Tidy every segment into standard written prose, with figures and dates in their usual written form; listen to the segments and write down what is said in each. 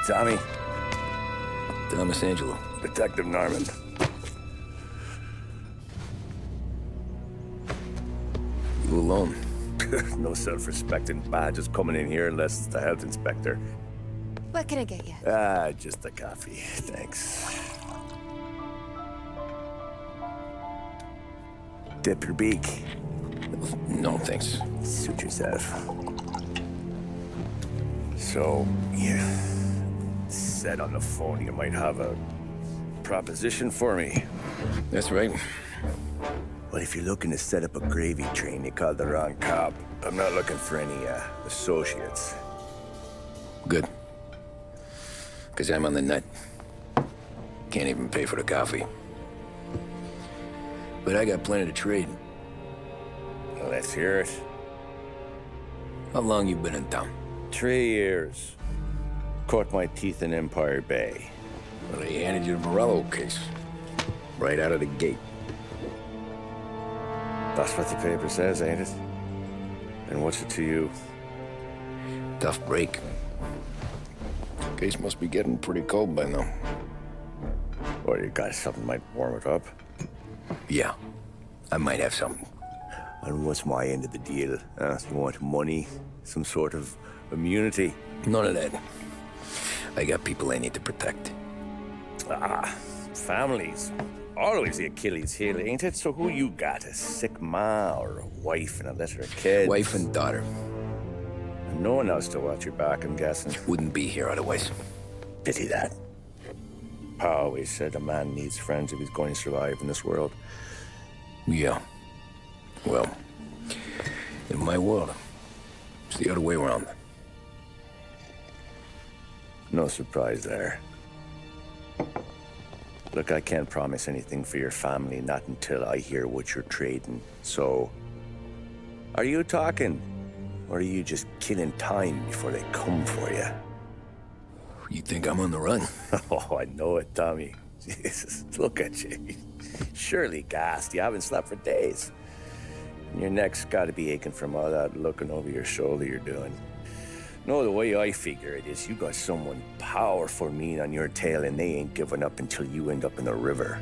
Tommy. Thomas Angelo. Detective Norman. You alone? No self-respecting badges coming in here unless it's the health inspector. What can I get you? Just a coffee. Thanks. Dip your beak. No, thanks. Suit yourself. So, you said on the phone you might have a proposition for me. That's right. Well, if you're looking to set up a gravy train, you called the wrong cop. I'm not looking for any, associates. Good. Because I'm on the nut. Can't even pay for the coffee. But I got plenty to trade. Well, let's hear it. How long you been in town? 3 years. Caught my teeth in Empire Bay. Well, they handed you the Morello case. Right out of the gate. That's what the paper says, ain't it? And what's it to you? Tough break. Case must be getting pretty cold by now. Or you got something might warm it up? Yeah, I might have something. And what's my end of the deal? You want money? Some sort of immunity? None of that. I got people I need to protect. Families. Always the Achilles heel, ain't it? So who you got? A sick ma or a wife and a litter of kids? Wife and daughter. And no one else to watch your back, I'm guessing. Wouldn't be here otherwise. Pity that. Pa always said a man needs friends if he's going to survive in this world. Yeah. Well, in my world, it's the other way around. No surprise there. Look, I can't promise anything for your family, not until I hear what you're trading. So, are you talking? Or are you just killing time before they come for you? You think I'm on the run? Oh, I know it, Tommy. Jesus, look at you. Surely gassed. You haven't slept for days. And your neck's got to be aching from all that looking over your shoulder you're doing. No, the way I figure it is you got someone powerful mean on your tail and they ain't giving up until you end up in the river.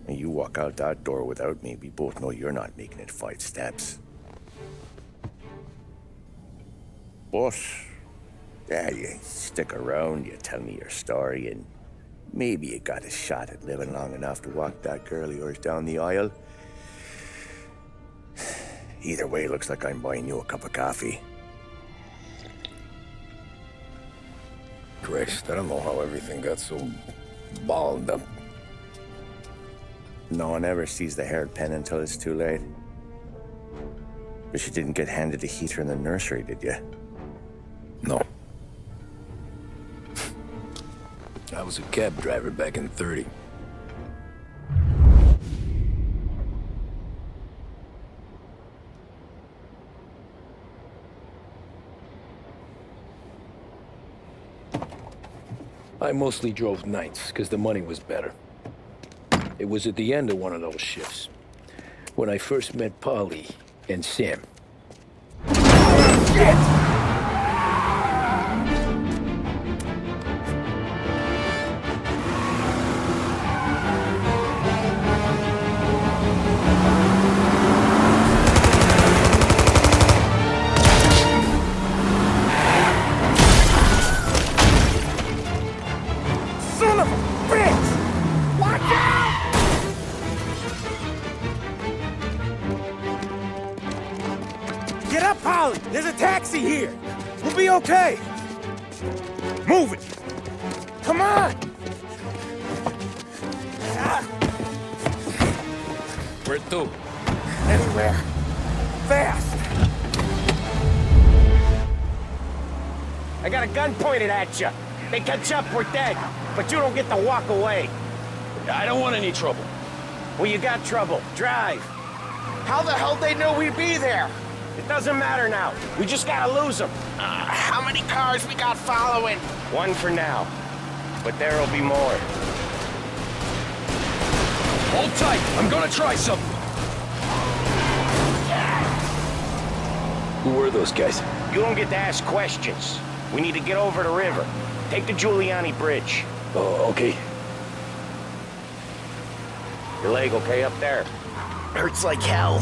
And you walk out that door without me, we both know you're not making it 5 steps. But, yeah, you stick around, you tell me your story, and maybe you got a shot at living long enough to walk that girl of yours down the aisle. Either way, looks like I'm buying you a cup of coffee. Christ, I don't know how everything got so balled up. No one ever sees the hairpin until it's too late. But you didn't get handed a heater in the nursery, did you? No. I was a cab driver back in '30. I mostly drove nights, because the money was better. It was at the end of one of those shifts, when I first met Polly and Sam. Shit! There's a taxi here. We'll be okay. Move it. Come on. Where to? Anywhere. Fast. I got a gun pointed at you. They catch up, we're dead. But you don't get to walk away. I don't want any trouble. Well, you got trouble. Drive. How the hell they know we'd be there? It doesn't matter now. We just gotta lose them. How many cars we got following? One for now. But there'll be more. Hold tight. I'm gonna try something. Who were those guys? You don't get to ask questions. We need to get over the river. Take the Giuliani Bridge. Oh, okay. Your leg okay up there? Hurts like hell.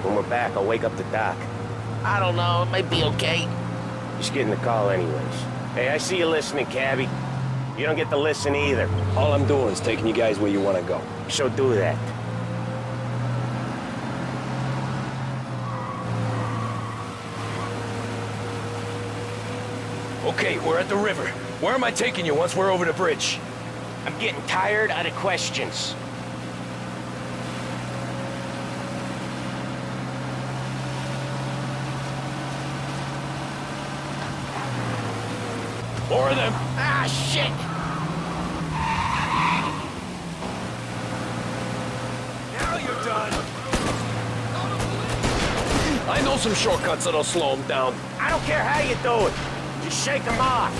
When we're back, I'll wake up the doc. I don't know, it might be okay. Just getting the call anyways. Hey, I see you listening, cabbie. You don't get to listen either. All I'm doing is taking you guys where you want to go. So do that. Okay, we're at the river. Where am I taking you once we're over the bridge? I'm getting tired of the questions. More of them. Ah, shit! Now you're done. I know some shortcuts that'll slow them down. I don't care how you do it. Just shake them off.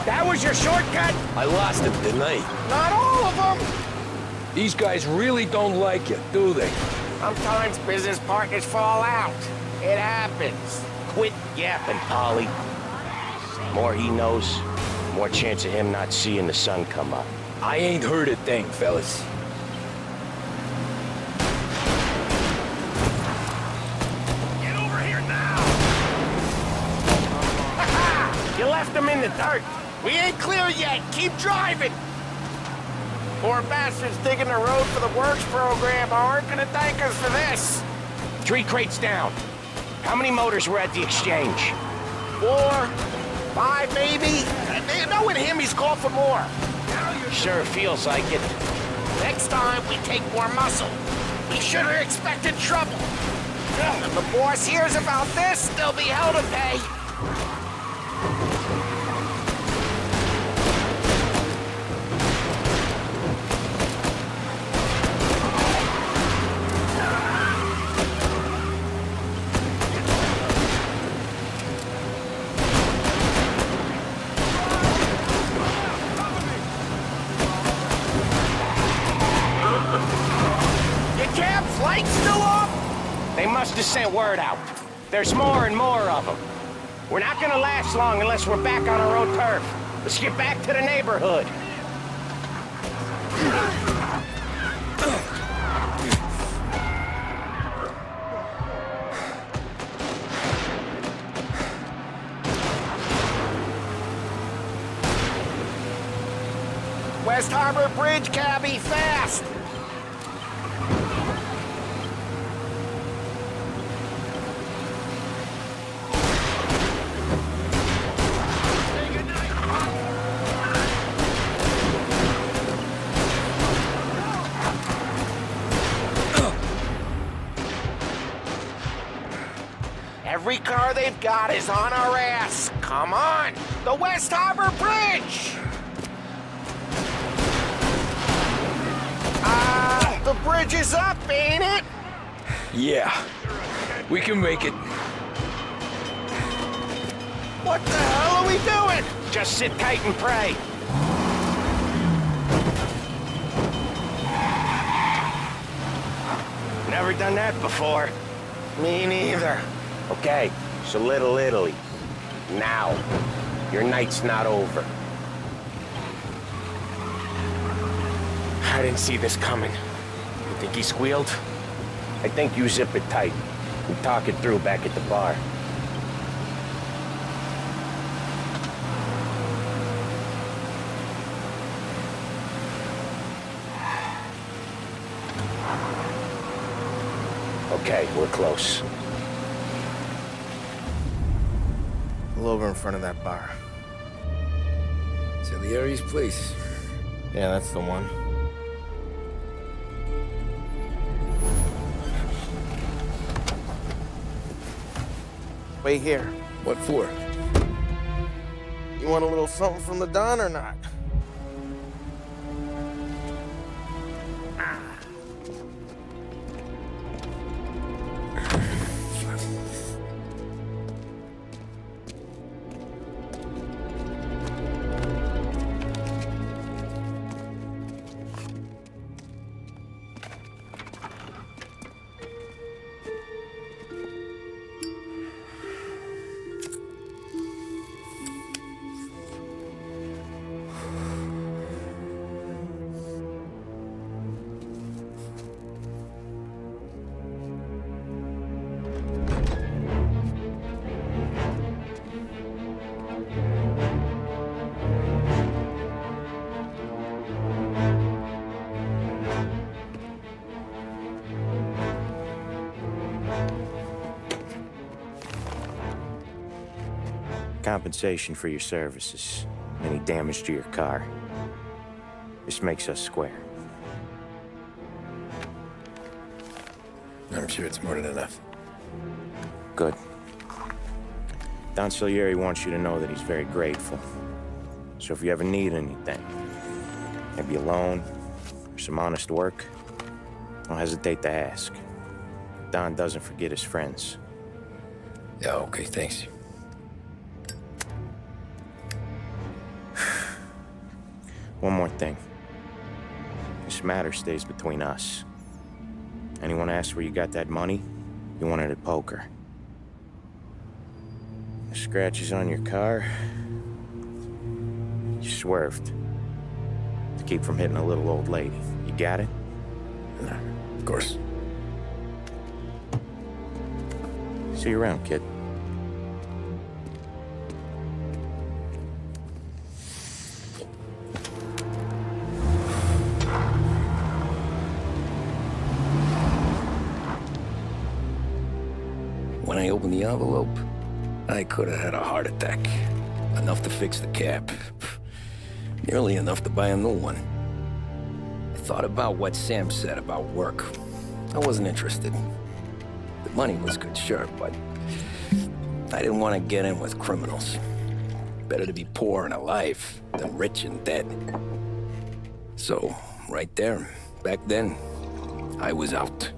That was your shortcut? I lost him, didn't I? Not all of them! These guys really don't like you, do they? Sometimes business partners fall out. It happens. Quit yapping, Polly. More he knows, more chance of him not seeing the sun come up. I ain't heard a thing, fellas. Get over here now! You left him in the dirt. We ain't clear yet. Keep driving. Poor bastards digging the road for the works program aren't gonna thank us for this. 3 crates down. How many motors were at the exchange? 4, 5 maybe? Knowing him, he's called for more. Sure feels like it. Next time, we take more muscle. We should have expected trouble. If the boss hears about this, there'll be hell to pay. Lights still off? They must have sent word out. There's more and more of them. We're not gonna last long unless we're back on our own turf. Let's get back to the neighborhood. West Harbor Bridge, cabby, fast! Every car they've got is on our ass. Come on! The West Harbor Bridge! The bridge is up, ain't it? Yeah, we can make it. What the hell are we doing? Just sit tight and pray. Never done that before. Me neither. Okay, so Little Italy. Now, your night's not over. I didn't see this coming. You think he squealed? I think you zip it tight. We talk it through back at the bar. Okay, we're close. Pull over in front of that bar. Salieri's place. Yeah, that's the one. Wait here. What for? You want a little something from the Don or not? Compensation for your services. Any damage to your car. This makes us square. I'm sure it's more than enough. Good. Don Salieri wants you to know that he's very grateful. So if you ever need anything, maybe a loan or some honest work, don't hesitate to ask. Don doesn't forget his friends. Yeah, okay, thanks. One more thing. This matter stays between us. Anyone asks where you got that money, you won it at poker. The scratches on your car, you swerved to keep from hitting a little old lady. You got it? Of course. See you around, kid. When I opened the envelope, I could have had a heart attack. Enough to fix the cap. Nearly enough to buy a new one. I thought about what Sam said about work. I wasn't interested. The money was good, sure, but I didn't want to get in with criminals. Better to be poor and alive than rich and dead. So, right there, back then, I was out.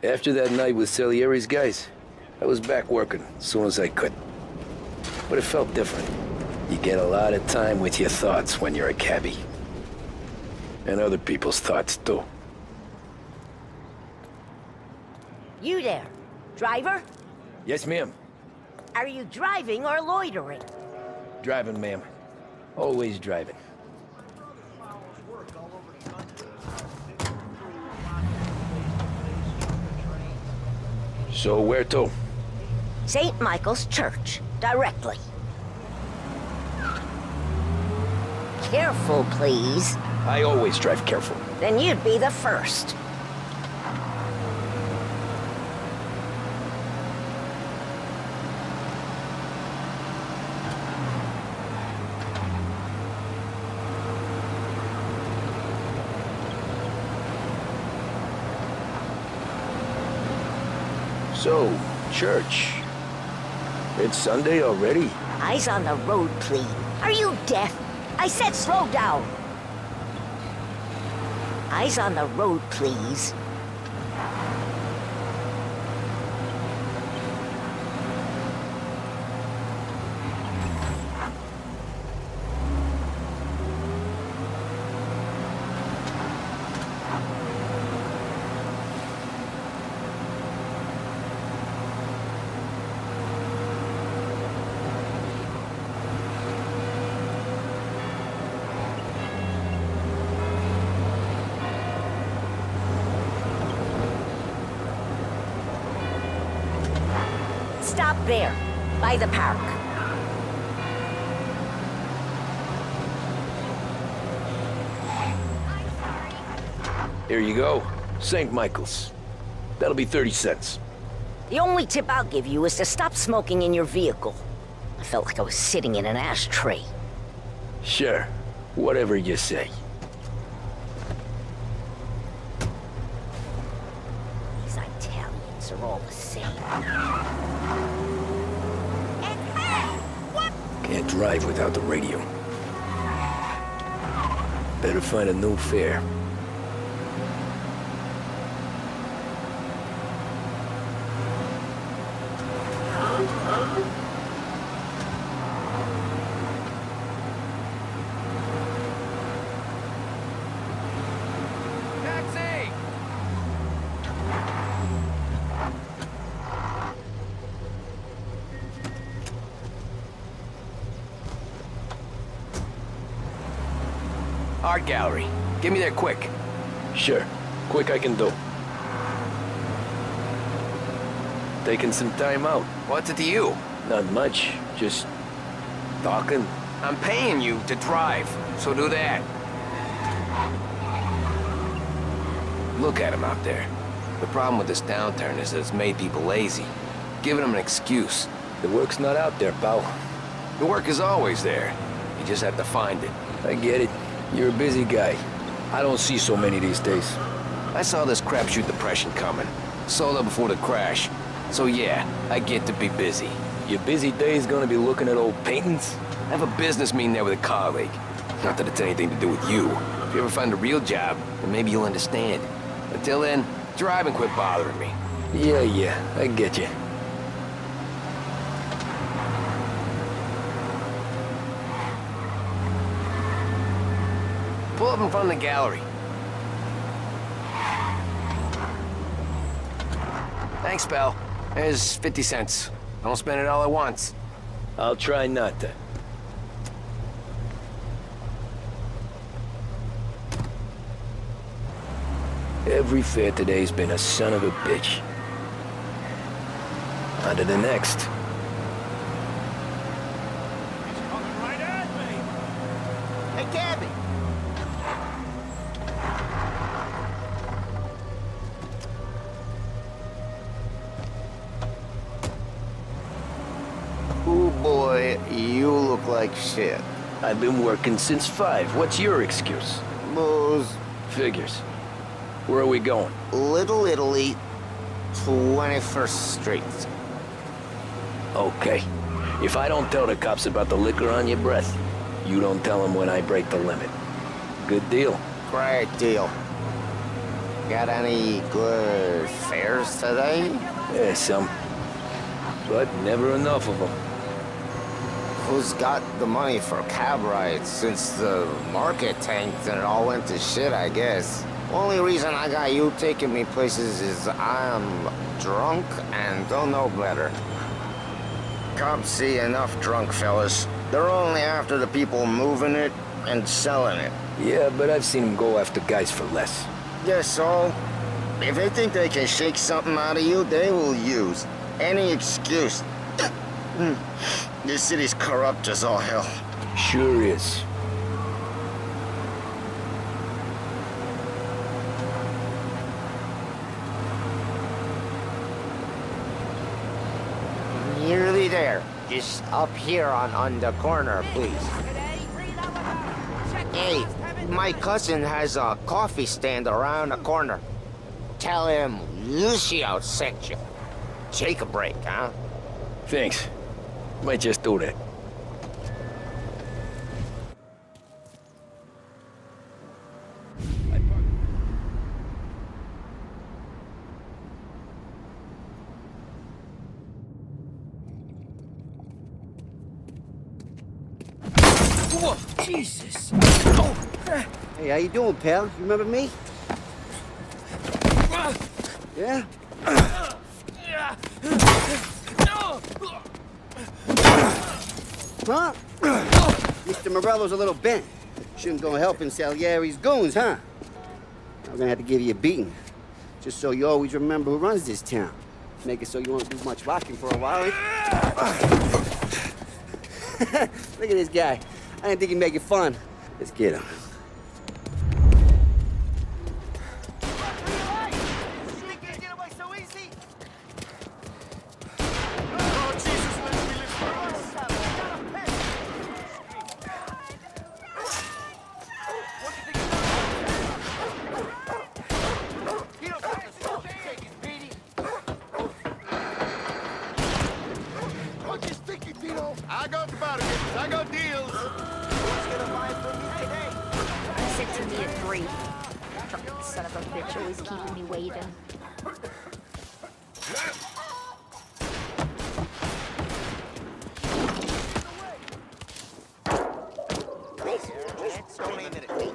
After that night with Salieri's guys, I was back working as soon as I could. But it felt different. You get a lot of time with your thoughts when you're a cabbie. And other people's thoughts, too. You there, driver? Yes, ma'am. Are you driving or loitering? Driving, ma'am. Always driving. So where to? St. Michael's Church, directly. Careful, please. I always drive careful. Then you'd be the first. So, church. It's Sunday already? Eyes on the road, please. Are you deaf? I said slow down. Eyes on the road, please. Stop there, by the park. Here you go. St. Michael's. That'll be 30 cents. The only tip I'll give you is to stop smoking in your vehicle. I felt like I was sitting in an ashtray. Sure. Whatever you say. These Italians are all the same. Can't drive without the radio. Better find a new fare. Art gallery. Get me there quick. Sure. Quick I can do. Taking some time out. What's it to you? Not much. Just talking. I'm paying you to drive, so do that. Look at him out there. The problem with this downturn is that it's made people lazy, giving them an excuse. The work's not out there, pal. The work is always there. You just have to find it. I get it. You're a busy guy. I don't see so many these days. I saw this crapshoot depression coming. Sold up before the crash. So yeah, I get to be busy. Your busy day's gonna be looking at old paintings? I have a business meeting there with a colleague. Not that it's anything to do with you. If you ever find a real job, then maybe you'll understand. Until then, drive and quit bothering me. Yeah, I get you. Pull up in front of the gallery. Thanks, pal. There's 50 cents. I don't spend it all at once. I'll try not to. Every fare today's been a son of a bitch. On to the next. Hey, Gabby! Oh boy, you look like shit. I've been working since 5. What's your excuse? Booze. Figures. Where are we going? Little Italy, 21st Street. Okay. If I don't tell the cops about the liquor on your breath, you don't tell them when I break the limit. Good deal. Great deal. Got any good fares today? Yeah, some. But never enough of them. Who's got the money for cab rides since the market tanked and it all went to shit, I guess? Only reason I got you taking me places is I'm drunk and don't know better. Cops see enough drunk fellas. They're only after the people moving it and selling it. Yeah, but I've seen them go after guys for less. Yes, so if they think they can shake something out of you, they will use any excuse. This city's corrupt as all hell. Sure is. Nearly there. Just up here on the corner, please. Hey, my cousin has a coffee stand around the corner. Tell him Lucio sent you. Take a break, huh? Thanks. Might just do that. Whoa, Jesus! Hey, how you doing, pal? You remember me? Yeah? Huh? Mr. Morello's a little bent. Shouldn't go helping Salieri's goons, huh? I'm gonna have to give you a beating. Just so you always remember who runs this town. Make it so you won't do much rocking for a while. Look at this guy. I didn't think he'd make it fun. Let's get him. I got the bargains. I got deals. Sent to me at 3. Drunk son of a bitch, always keeping me waiting. Don't aim it at me.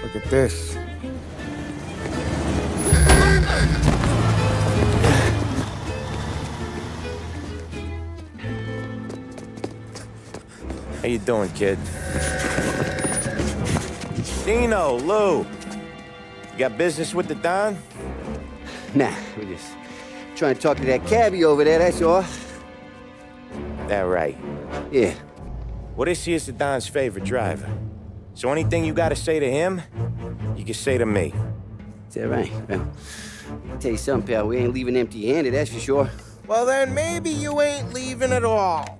Look at this. How you doing, kid? Dino, Lou. You got business with the Don? Nah, we're just trying to talk to that cabbie over there, that's all. That right. Yeah. Well, this here's the Don's favorite driver. So anything you gotta say to him, you can say to me. Is that right? Well, I'll tell you something, pal. We ain't leaving empty-handed, that's for sure. Well, then maybe you ain't leaving at all.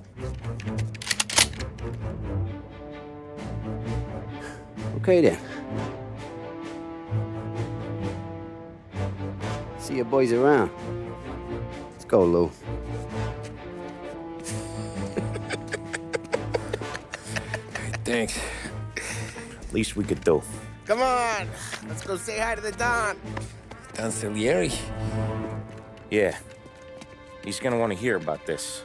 Okay, then. See your boys around. Let's go, Lou. Thanks. Least we could do. Come on, let's go say hi to the Don. Don Salieri? Yeah. He's gonna want to hear about this.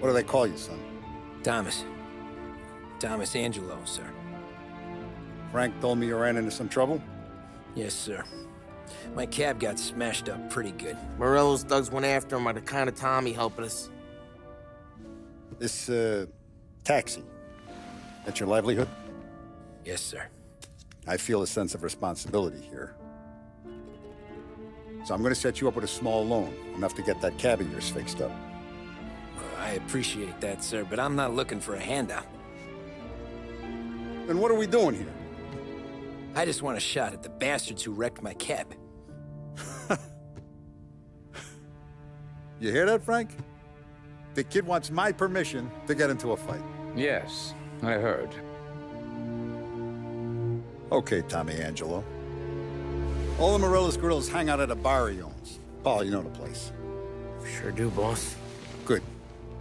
What do they call you, son? Thomas. Thomas Angelo, sir. Frank told me you ran into some trouble? Yes, sir. My cab got smashed up pretty good. Morello's thugs went after him by the kind of Tommy helping us. This, taxi, that's your livelihood? Yes, sir. I feel a sense of responsibility here. So I'm gonna set you up with a small loan, enough to get that cab of yours fixed up. I appreciate that, sir, but I'm not looking for a handout. Then what are we doing here? I just want a shot at the bastards who wrecked my cab. You hear that, Frank? The kid wants my permission to get into a fight. Yes, I heard. Okay, Tommy Angelo. All the Morello's girls hang out at a bar he owns. Paul, you know the place. Sure do, boss. Good.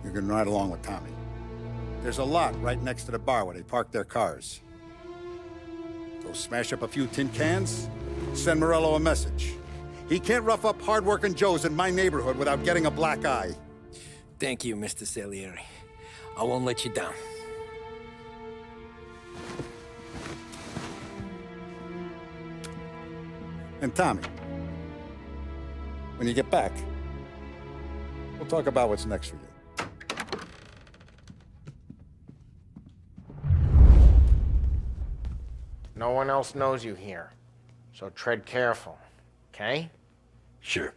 You can ride along with Tommy. There's a lot right next to the bar where they park their cars. Go smash up a few tin cans, send Morello a message. He can't rough up hard-working Joes in my neighborhood without getting a black eye. Thank you, Mr. Salieri. I won't let you down. And Tommy, when you get back, we'll talk about what's next for you. No one else knows you here, so tread careful, okay? Sure.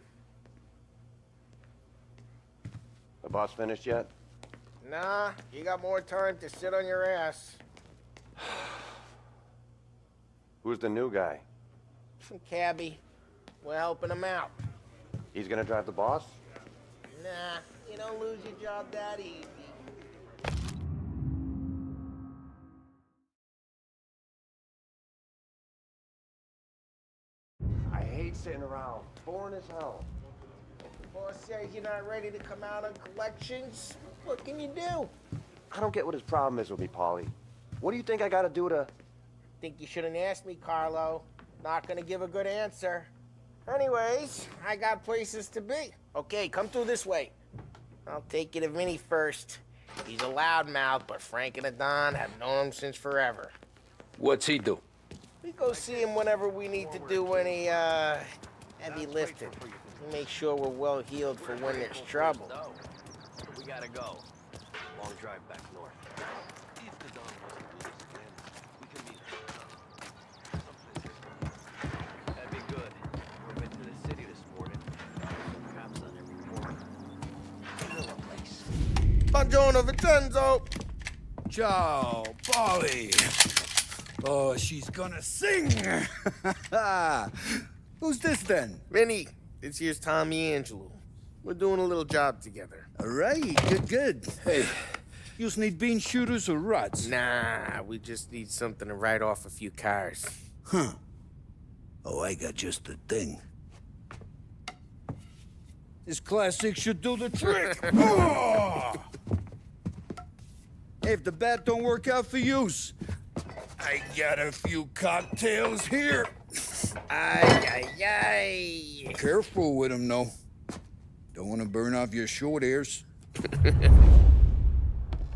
The boss finished yet? Nah, you got more time to sit on your ass. Who's the new guy? Some cabbie. We're helping him out. He's gonna drive the boss? Nah, you don't lose your job that easy. I hate sitting around. Boring as hell. The boss says you're not ready to come out on collections. What can you do? I don't get what his problem is with me, Paulie. What do you think I gotta do to... Think you shouldn't ask me, Carlo. Not gonna give a good answer. Anyways, I got places to be. Okay, come through this way. I'll take you to Vinny first. He's a loudmouth, but Frank and the Don have known him since forever. What's he do? We go see him whenever we need to do any, heavy lifting. We make sure we're well healed for when there's trouble. We gotta go. Long drive back north. If the Don doesn't do this again, we can meet someplace. That'd be good. We've been to the city this morning. Some cops on every corner. Vanilla place. Buongiorno, Vincenzo! Ciao, Polly. Oh, she's gonna sing. Who's this then? Vinny, this here's Tommy Angelo. We're doing a little job together. All right, good. Hey, you need bean shooters or rods? Nah, we just need something to write off a few cars. Huh. Oh, I got just the thing. This classic should do the trick. Oh! Hey, if the bat don't work out for yous, I got a few cocktails here. Ay, ay, ay. Careful with them, though. Don't want to burn off your short hairs.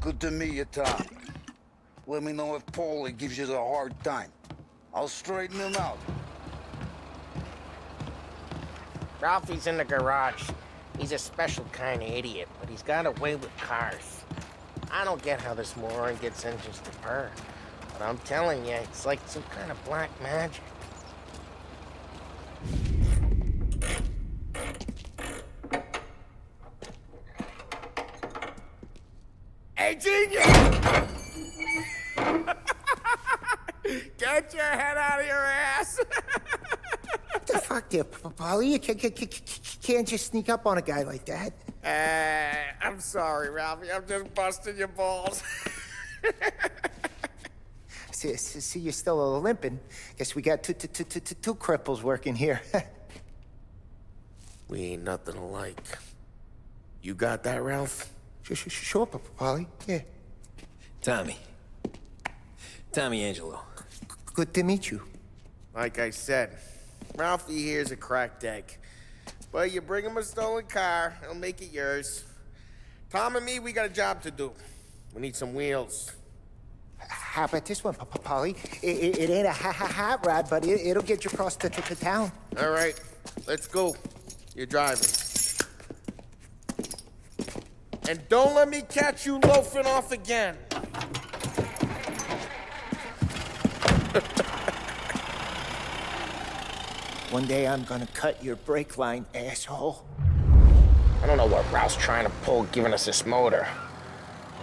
Good to meet you, Tom. Let me know if Paulie gives you the hard time. I'll straighten him out. Ralphie's in the garage. He's a special kind of idiot, but he's got a way with cars. I don't get how this moron gets engines to purr. But I'm telling you, it's like some kind of black magic. Hey, genius! Get your head out of your ass! What the fuck there, Paulie? You can't just sneak up on a guy like that. I'm sorry, Ralphie. I'm just busting your balls. See, you're still limping. Guess we got two cripples working here. We ain't nothing alike. You got that, Ralph? Sure, Paulie. Yeah. Tommy. Tommy Angelo. Good to meet you. Like I said, Ralphie here's a cracked egg. But you bring him a stolen car, he'll make it yours. Tom and me, we got a job to do. We need some wheels. How about this one, Paulie? It ain't a hot rod, but it'll get you across to town. All right, let's go. You're driving. And don't let me catch you loafing off again. One day I'm gonna cut your brake line, asshole. I don't know what Ralph's trying to pull giving us this motor.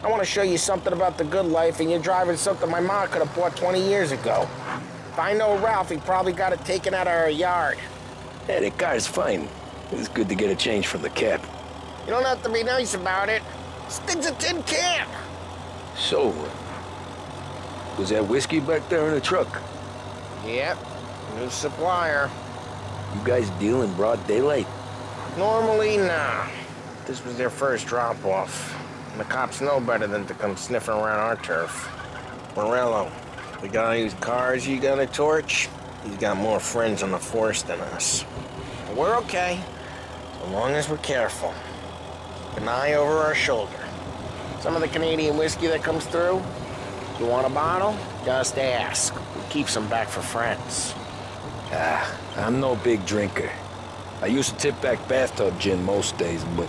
I want to show you something about the good life, and you're driving something my mom could have bought 20 years ago. If I know Ralph, he probably got it taken out of our yard. Yeah, the car's fine. It's good to get a change from the cab. You don't have to be nice about it. This thing's a tin can. So, was that whiskey back there in the truck? Yep, new supplier. You guys deal in broad daylight? Normally, nah. This was their first drop-off. And the cops know better than to come sniffing around our turf. Morello, the guy whose cars you got a torch, he's got more friends on the force than us. But we're okay, so long as we're careful. An eye over our shoulder. Some of the Canadian whiskey that comes through, you want a bottle? Just ask. We keep some back for friends. I'm no big drinker. I used to tip back bathtub gin most days, but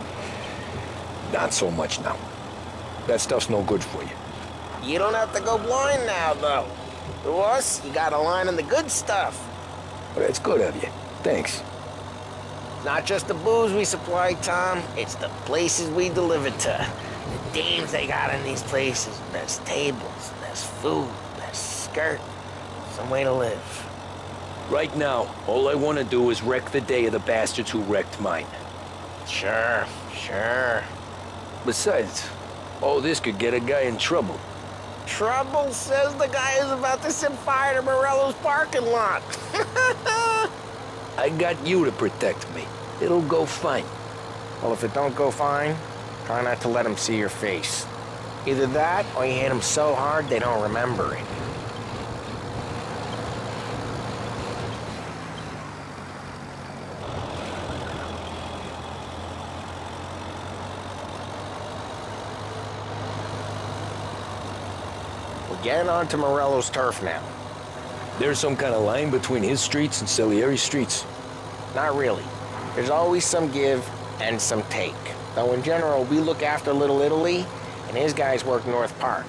not so much now. That stuff's no good for you. You don't have to go blind now, though. To us, you got a line in the good stuff. Well, that's good of you. Thanks. Not just the booze we supply, Tom. It's the places we deliver to. The dames they got in these places. There's tables, there's food, there's skirt. Some way to live. Right now, all I want to do is wreck the day of the bastards who wrecked mine. Sure. Besides, all this could get a guy in trouble. Trouble says the guy is about to set fire to Morello's parking lot. I got you to protect me. It'll go fine. Well, if it don't go fine, try not to let him see your face. Either that, or you hit him so hard they don't remember it. Getting onto Morello's turf now. There's some kind of line between his streets and Salieri's streets? Not really. There's always some give and some take. Though in general, we look after Little Italy, and his guys work North Park.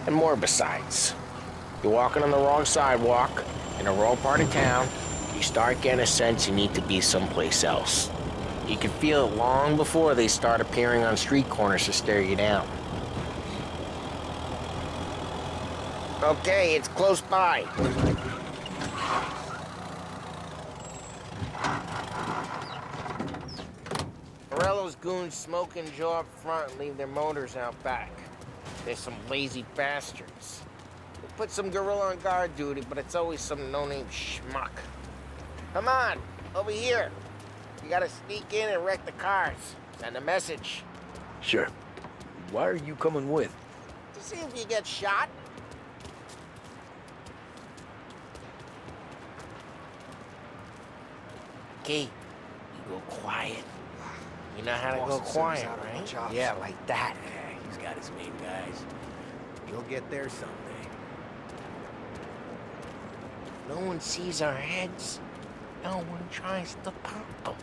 And more besides. You're walking on the wrong sidewalk, in a rural part of town, you start getting a sense you need to be someplace else. You can feel it long before they start appearing on street corners to stare you down. Okay, it's close by. Morello's goons smoke and jaw up front and leave their motors out back. They're some lazy bastards. They put some gorilla on guard duty, but it's always some no-name schmuck. Come on, over here. You gotta sneak in and wreck the cars. Send a message. Sure. Why are you coming with? To see if you get shot. Okay, you go quiet. You know how to go quiet, right? Yeah, like that. Yeah, he's got his main guys. You'll get there someday. No one sees our heads. No one tries to pop them.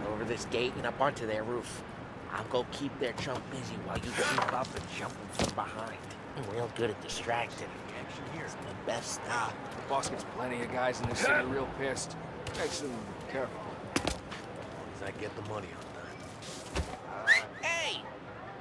Get over this gate and up onto their roof. I'll go keep their chump busy while you keep up and jump them from behind. I'm real good at distracting. Action here. It's the best stuff. The boss gets plenty of guys in this city real pissed. Makes them careful. As long as I get the money on time. Hey!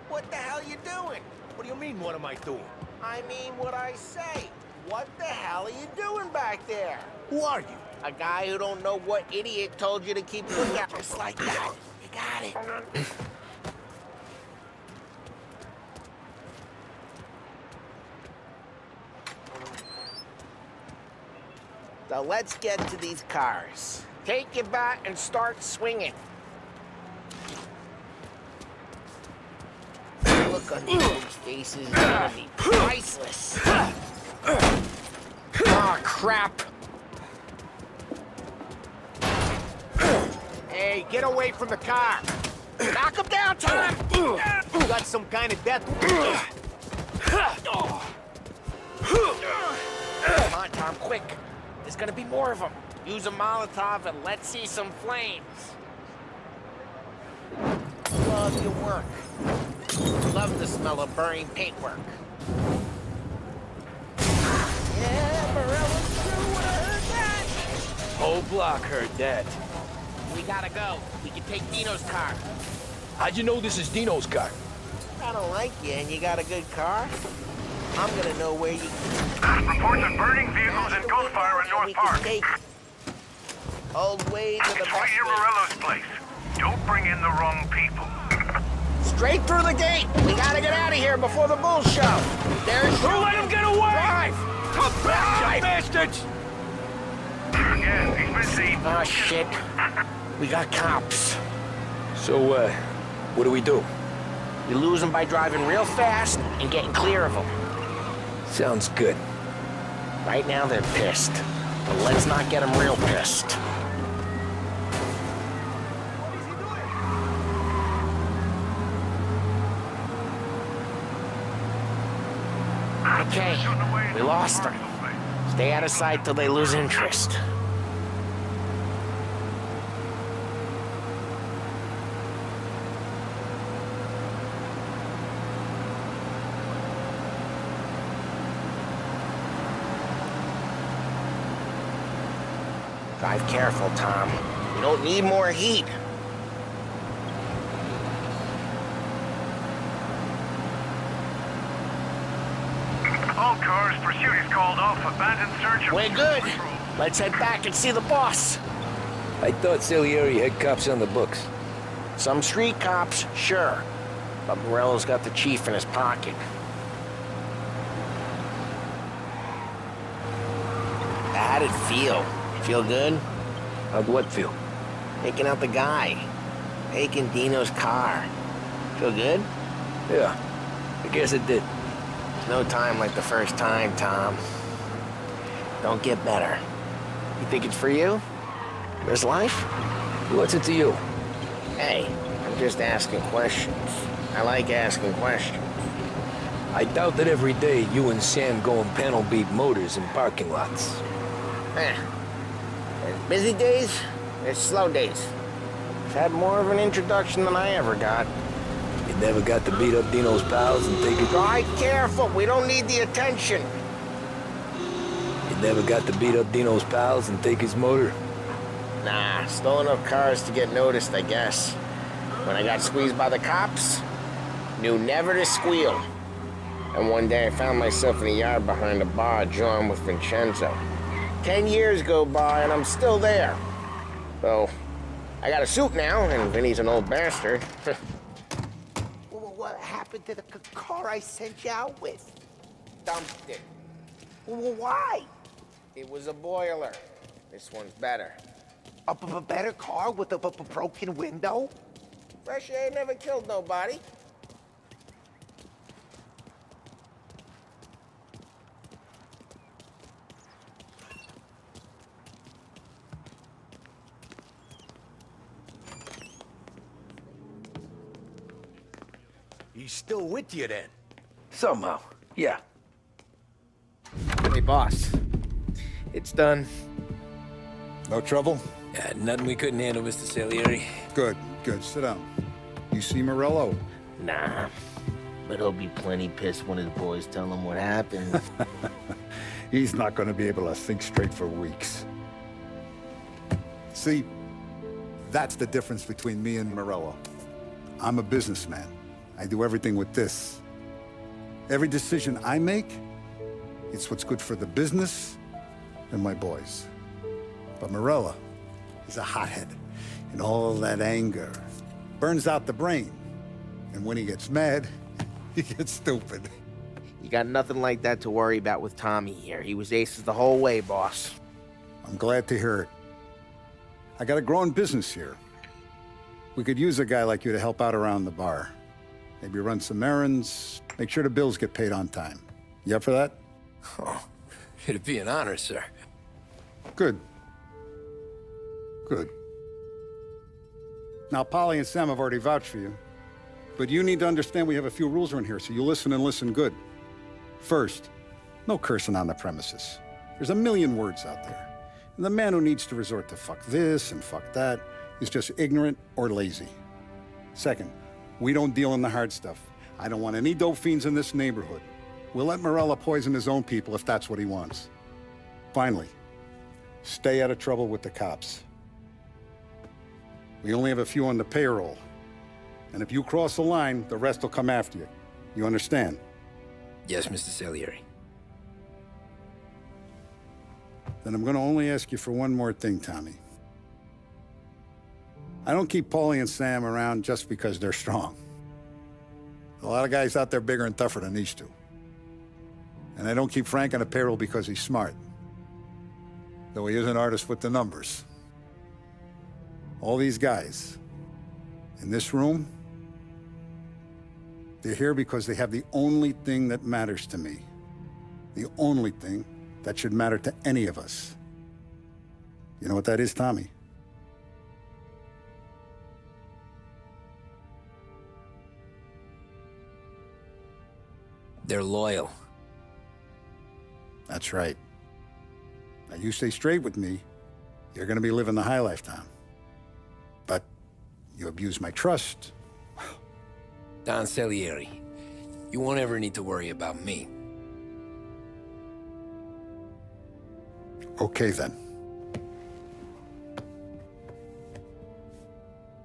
What the hell you doing? What do you mean, what am I doing? I mean what I say. What the hell are you doing back there? Who are you? A guy who don't know what idiot told you to keep looking at. Just like that. You got it. So let's get to these cars. Take your bat and start swinging. Look on those faces is gonna be priceless. Oh, crap. Hey, get away from the car! Knock him down, Tom! You got some kind of death? Come on, Tom, quick. There's gonna be more of them. Use a Molotov and let's see some flames. Love your work. Love the smell of burning paintwork. Yeah, Morella's crew would have heard that. Whole block heard that. We gotta go. We can take Dino's car. How'd you know this is Dino's car? I don't like you and you got a good car. I'm gonna know where you... Reports of burning vehicles and gunfire in North Park. Old way to the It's right near Morello's place. Don't bring in the wrong people. Straight through the gate. We gotta get out of here before the bulls show. There's... Who let him get away? Drive! Come back, you bastards! Yeah, he's been seen. Oh, shit. We got cops. So, what do we do? We lose them by driving real fast and getting clear of them. Sounds good. Right now, they're pissed. But let's not get them real pissed. Okay, we lost them. Stay out of sight till they lose interest. Drive careful, Tom. We don't need more heat. All cars, pursuit is called off. Abandoned search. We're good. Let's head back and see the boss. I thought Salieri had cops on the books. Some street cops, sure. But Morello's got the chief in his pocket. How'd it feel? Feel good? How'd what feel? Taking out the guy. Taking Dino's car. Feel good? Yeah, I guess it did. No time like the first time, Tom. Don't get better. You think it's for you? This life? What's it to you? Hey, I'm just asking questions. I like asking questions. I doubt that every day you and Sam go and panel beat motors in parking lots. There's busy days, there's slow days. I've had more of an introduction than I ever got. You never got to beat up Dino's pals and take it... Drive careful, we don't need the attention. You never got to beat up Dino's pals and take his motor? Nah, stole enough cars to get noticed, I guess. When I got squeezed by the cops, knew never to squeal. And one day I found myself in a yard behind a bar, John with Vincenzo. 10 years go by and I'm still there. So, I got a suit now, and Vinny's an old bastard. What happened to the car I sent you out with? Dumped it. Well, why? It was a boiler. This one's better. A better car with a broken window? Fresh air never killed nobody. He's still with you then? Somehow, yeah. Hey, boss. It's done. No trouble? Yeah, nothing we couldn't handle, Mr. Salieri. Good, good. Sit down. You see Morello? Nah. But he'll be plenty pissed when his boys tell him what happened. He's not going to be able to think straight for weeks. See, that's the difference between me and Morello. I'm a businessman. I do everything with this. Every decision I make, it's what's good for the business and my boys. But Morello, he's a hothead, and all that anger burns out the brain. And when he gets mad, he gets stupid. You got nothing like that to worry about with Tommy here. He was aces the whole way, boss. I'm glad to hear it. I got a growing business here. We could use a guy like you to help out around the bar. Maybe run some errands, make sure the bills get paid on time. You up for that? Oh, it'd be an honor, sir. Good. Good. Now, Polly and Sam have already vouched for you. But you need to understand we have a few rules around here, so you listen and listen good. First, no cursing on the premises. There's a million words out there. And the man who needs to resort to fuck this and fuck that is just ignorant or lazy. Second, we don't deal in the hard stuff. I don't want any dope fiends in this neighborhood. We'll let Morello poison his own people if that's what he wants. Finally, stay out of trouble with the cops. We only have a few on the payroll. And if you cross the line, the rest will come after you. You understand? Yes, Mr. Salieri. Then I'm gonna only ask you for one more thing, Tommy. I don't keep Paulie and Sam around just because they're strong. A lot of guys out there bigger and tougher than these two. And I don't keep Frank on the payroll because he's smart. Though he is an artist with the numbers. All these guys in this room, they're here because they have the only thing that matters to me. The only thing that should matter to any of us. You know what that is, Tommy? They're loyal. That's right. Now, you stay straight with me, you're gonna be living the high life, Tom. But you abuse my trust. Don Salieri, you won't ever need to worry about me. Okay, then.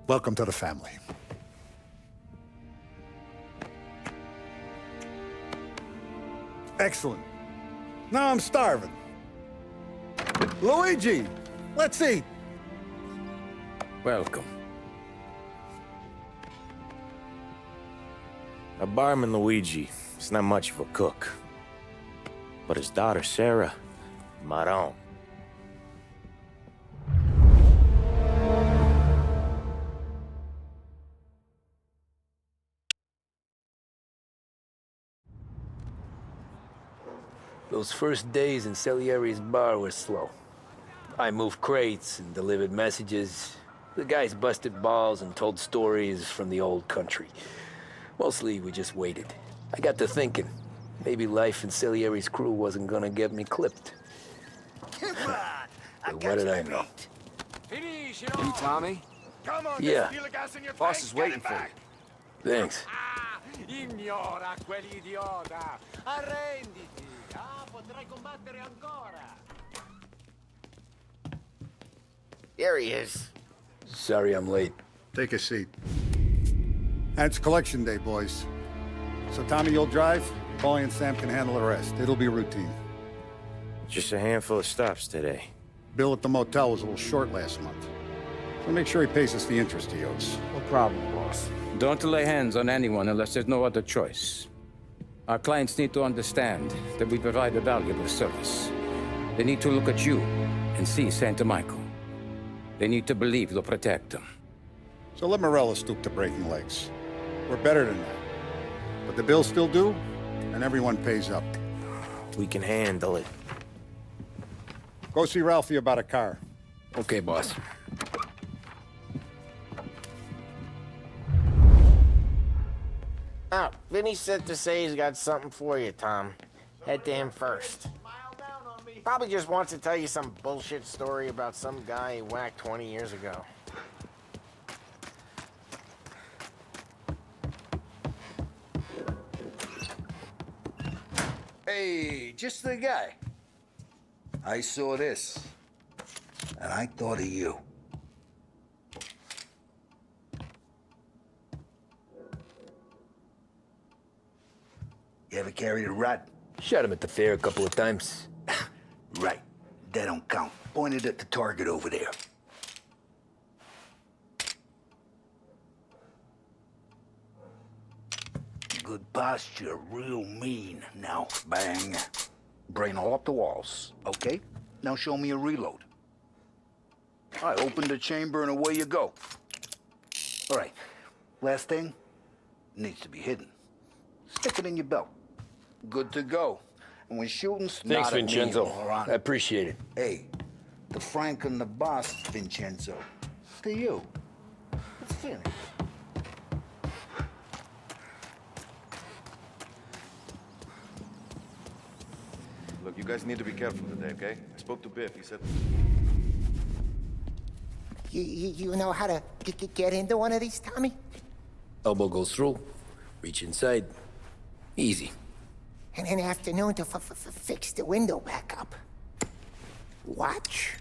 Welcome to the family. Excellent. Now I'm starving. Luigi, let's eat. Welcome. Our barman Luigi is not much of a cook. But his daughter Sarah, Maron. Those first days in Salieri's bar were slow. I moved crates and delivered messages. The guys busted balls and told stories from the old country. Mostly, we just waited. I got to thinking, maybe life in Salieri's crew wasn't gonna get me clipped. But what did I know? You, Tommy? Come on, Yeah. steal the gas in your Boss tank, is get waiting it for you. back. Thanks. Ignora quell'idiota. Arrenditi. Potrai combattere ancora. There he is. Sorry I'm late. Take a seat. And it's collection day, boys. So Tommy, you'll drive. Paulie and Sam can handle the rest. It'll be routine. Just a handful of stops today. Bill at the motel was a little short last month. So make sure he pays us the interest he owes. No problem, boss. Don't lay hands on anyone unless there's no other choice. Our clients need to understand that we provide a valuable service. They need to look at you and see Santa Michael. They need to believe you'll protect them. So let Morello stoop to breaking legs. We're better than that. But the bill's still due, and everyone pays up. We can handle it. Go see Ralphie about a car. Okay, boss. Oh, Vinny said to say he's got something for you, Tom. Head to him first. Probably just wants to tell you some bullshit story about some guy he whacked 20 years ago. Hey, just the guy. I saw this, and I thought of you. You ever carried a rat? Shot him at the fair a couple of times. Right. That don't count. Pointed at the target over there. Good posture, real mean. Now, bang. Brain all up the walls. Okay? Now show me a reload. All right, open the chamber and away you go. All right. Last thing. Needs to be hidden. Stick it in your belt. Good to go. And when shooting's Thanks, not at me, Vincenzo. all right? I appreciate it. Hey, the Frank and the boss, Vincenzo. To you. It's finished. Look, you guys need to be careful today, okay? I spoke to Biff. He said... You know how to get into one of these, Tommy? Elbow goes through. Reach inside. Easy. And an afternoon to fix the window back up. Watch.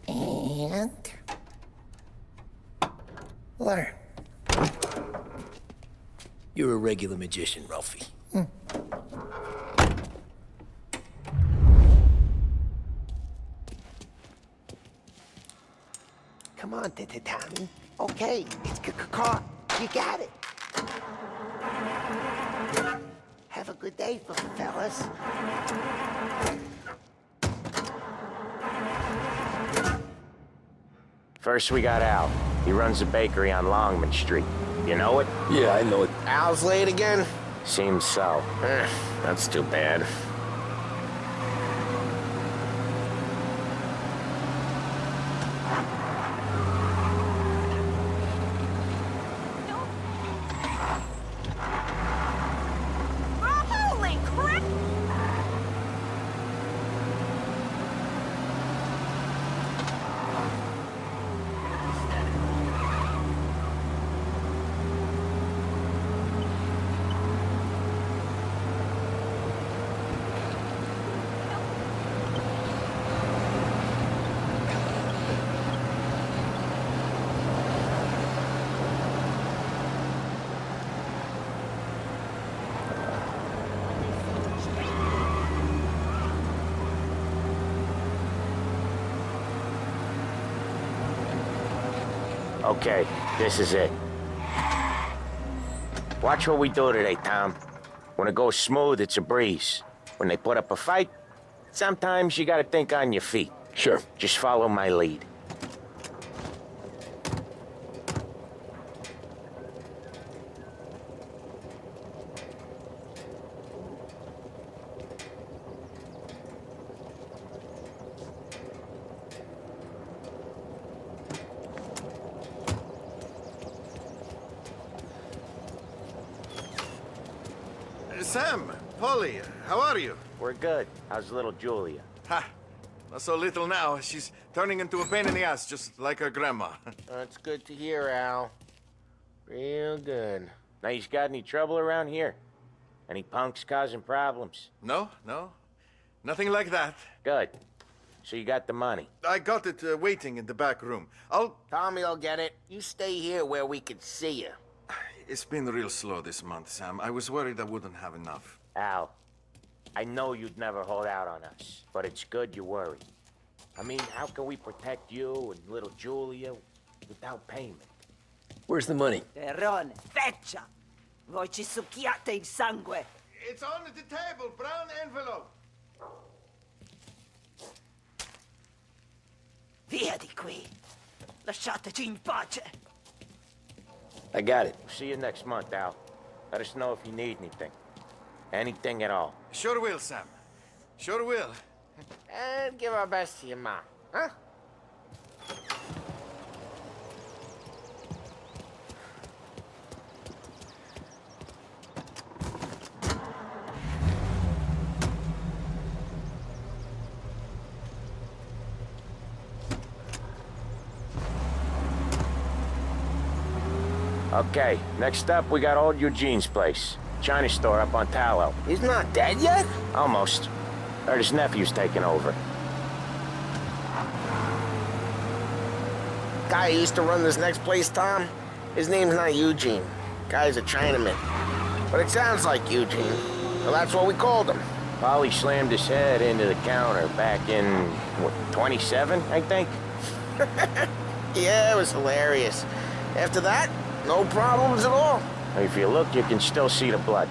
And... learn. You're a regular magician, Ralphie. Come on, Tommy. Okay, it's caught. You got it. Have a good day, fellas. First, we got Al. He runs a bakery on Longman Street. You know it? Yeah, I know it. Al's late again? Seems so. That's too bad. Holy crap! Okay, this is it. Watch what we do today, Tom. When it goes smooth, it's a breeze. When they put up a fight, sometimes you gotta think on your feet. Sure. Just follow my lead. Sam, Polly, how are you? We're good. How's little Julia? Ha! Not so little now. She's turning into a pain in the ass, just like her grandma. That's good to hear, Al. Real good. Now, you got any trouble around here? Any punks causing problems? No, no. Nothing like that. Good. So you got the money? I got it waiting in the back room. Tommy'll get it. You stay here where we can see you. It's been real slow this month, Sam. I was worried I wouldn't have enough. Al, I know you'd never hold out on us, but it's good you worry. I mean, how can we protect you and little Julia without payment? Where's the money? Terrone, fetcha! Voi ci succhiate il sangue. It's on the table, brown envelope. Via di qui. Lasciateci in pace. I got it. See you next month, Al. Let us know if you need anything. Anything at all. Sure will, Sam. Sure will. And give our best to your mom, huh? Okay, next up, we got old Eugene's place. China store up on Tallow. He's not dead yet? Almost. Heard his nephew's taking over. Guy who used to run this next place, Tom, his name's not Eugene. Guy's a Chinaman. But it sounds like Eugene. Well, that's what we called him. Polly slammed his head into the counter back in, what, 27, I think? Yeah, it was hilarious. After that, no problems at all. If you look, you can still see the blood.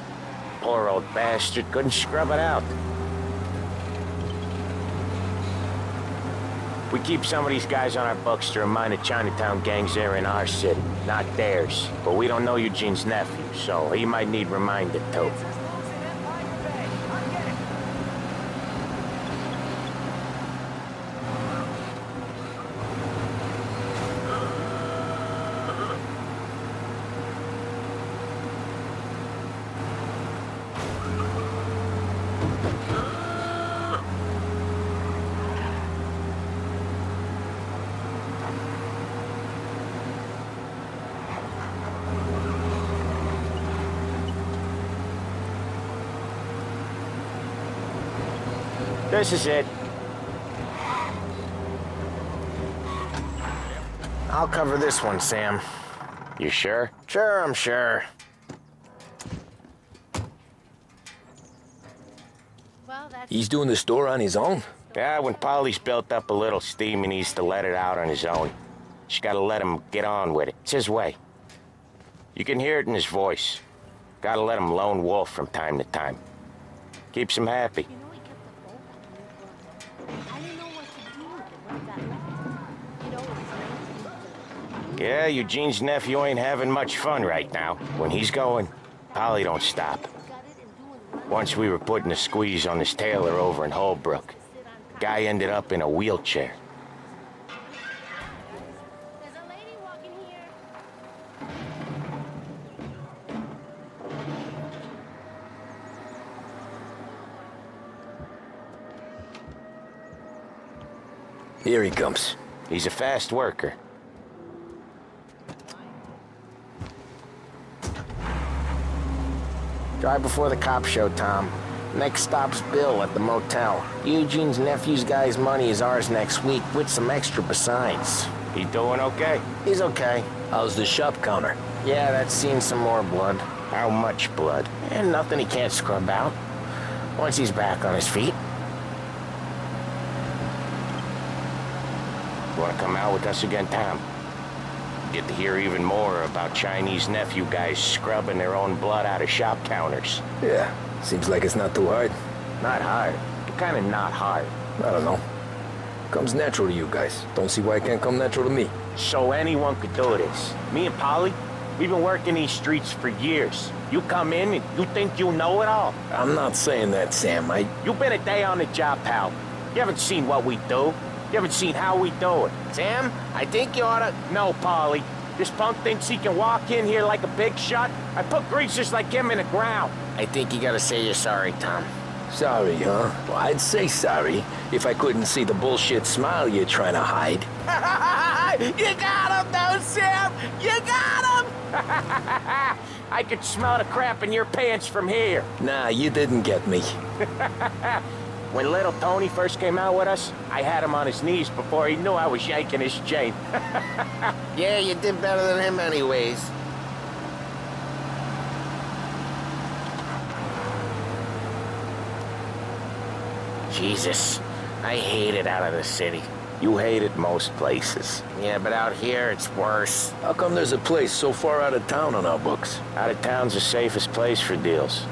Poor old bastard couldn't scrub it out. We keep some of these guys on our books to remind the Chinatown gangs they're in our city, not theirs. But we don't know Eugene's nephew, so he might need reminded too. This is it. I'll cover this one, Sam. You sure? Sure, I'm sure. He's doing the store on his own? Yeah, when Polly's built up a little steam, he needs to let it out on his own. Just gotta let him get on with it. It's his way. You can hear it in his voice. Gotta let him lone wolf from time to time. Keeps him happy. Yeah, Eugene's nephew ain't having much fun right now. When he's going, Polly don't stop. Once we were putting a squeeze on this tailor over in Holbrook. Guy ended up in a wheelchair. Here he comes. He's a fast worker. Drive before the cops show, Tom. Next stop's Bill at the motel. Eugene's nephew's guy's money is ours next week, with some extra besides. He doing okay? He's okay. How's the shop counter? Yeah, that's seen some more blood. How much blood? And nothing he can't scrub out. Once he's back on his feet. You wanna come out with us again, Tom? Get to hear even more about Chinese nephew guys scrubbing their own blood out of shop counters. Yeah, seems like it's not too hard. Not hard. Kinda not hard. I don't know. Comes natural to you guys. Don't see why it can't come natural to me. So anyone could do this. Me and Polly, we've been working these streets for years. You come in and you think you know it all. I'm not saying that, Sam. You've been a day on the job, pal. You haven't seen what we do. You haven't seen how we do it. Sam, I think you oughta... No, Polly. This punk thinks he can walk in here like a big shot. I put greasers like him in the ground. I think you gotta say you're sorry, Tom. Sorry, huh? Well, I'd say sorry if I couldn't see the bullshit smile you're trying to hide. You got him, though, Sam! You got him! I could smell the crap in your pants from here. Nah, you didn't get me. When little Tony first came out with us, I had him on his knees before he knew I was yanking his chain. Yeah, you did better than him anyways. Jesus, I hate it out of the city. You hate it most places. Yeah, but out here it's worse. How come there's a place so far out of town on our books? Out of town's the safest place for deals.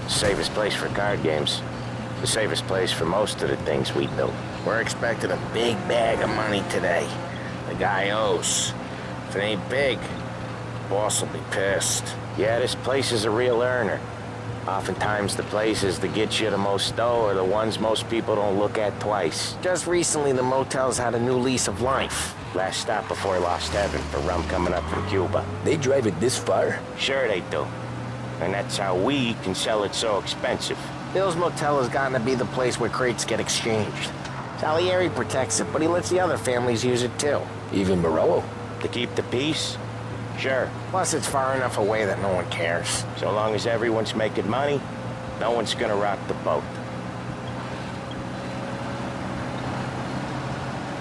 The safest place for card games. The safest place for most of the things we build. We're expecting a big bag of money today. The guy owes. If it ain't big, boss will be pissed. Yeah, this place is a real earner. Oftentimes the places that get you the most dough are the ones most people don't look at twice. Just recently, the motel's had a new lease of life. Last stop before Lost Heaven for rum coming up from Cuba. They drive it this far? Sure they do. And that's how we can sell it so expensive. Bill's Motel has gotten to be the place where crates get exchanged. Salieri protects it, but he lets the other families use it too. Even Morello? To keep the peace? Sure. Plus, it's far enough away that no one cares. So long as everyone's making money, no one's gonna rock the boat.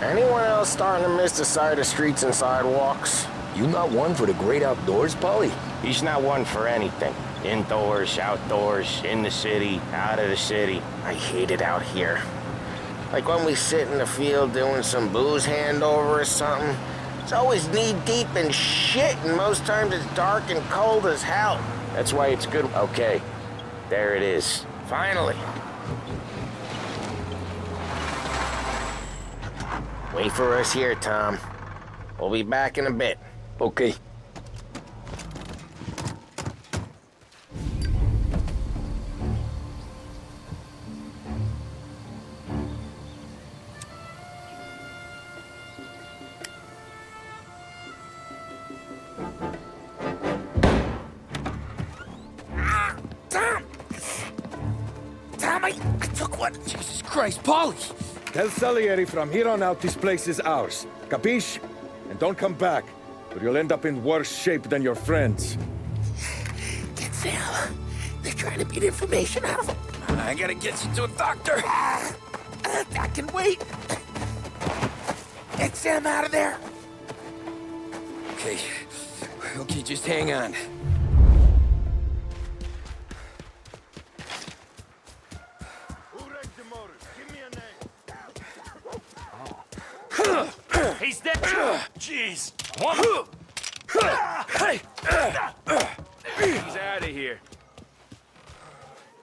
Anyone else starting to miss the sight of streets and sidewalks? You not one for the great outdoors, Paulie? He's not one for anything. Indoors, outdoors, in the city, out of the city. I hate it out here. Like when we sit in the field doing some booze handover or something. It's always knee-deep in shit, and most times it's dark and cold as hell. That's why it's good. Okay, there it is. Finally. Wait for us here, Tom. We'll be back in a bit. Okay. Jesus Christ, Paulie! Tell Salieri from here on out this place is ours. Capiche? And don't come back, or you'll end up in worse shape than your friends. Get Sal. They're trying to beat information out of him. I gotta get you to a doctor. I can wait. Get Sam out of there. Okay. Okay, just hang on. He's dead. Jeez. He's out of here.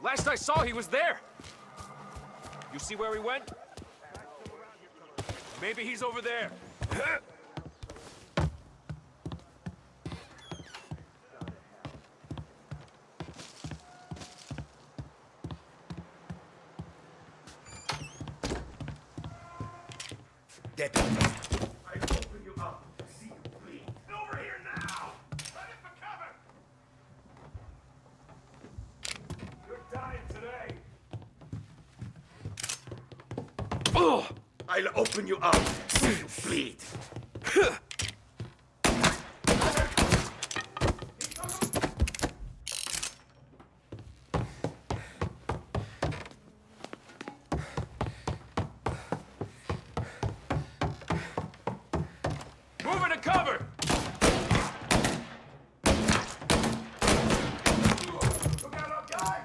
Last I saw, he was there. You see where he went? Maybe he's over there. Get him. I open you up to see you bleed. Over here now! Let it for cover! You're dying today. Oh! I'll open you up, see you bleed. Move into cover! Look out, up, guy!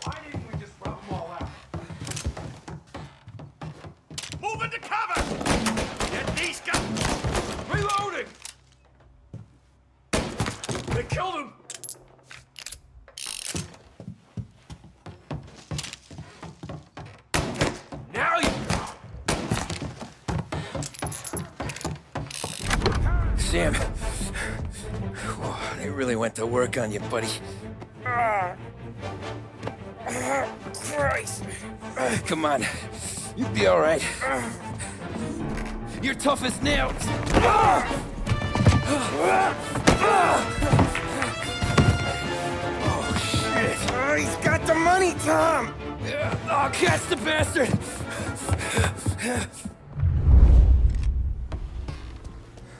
Why didn't we just rub them all out? Move into cover! Get these guys! Reloading! They killed him! Now you... Sam. Whoa, they really went to work on you, buddy. Christ. Come on. You'll be all right. You're tough as nails. Oh, shit. Oh, he's got the money, Tom! Oh, catch the bastard!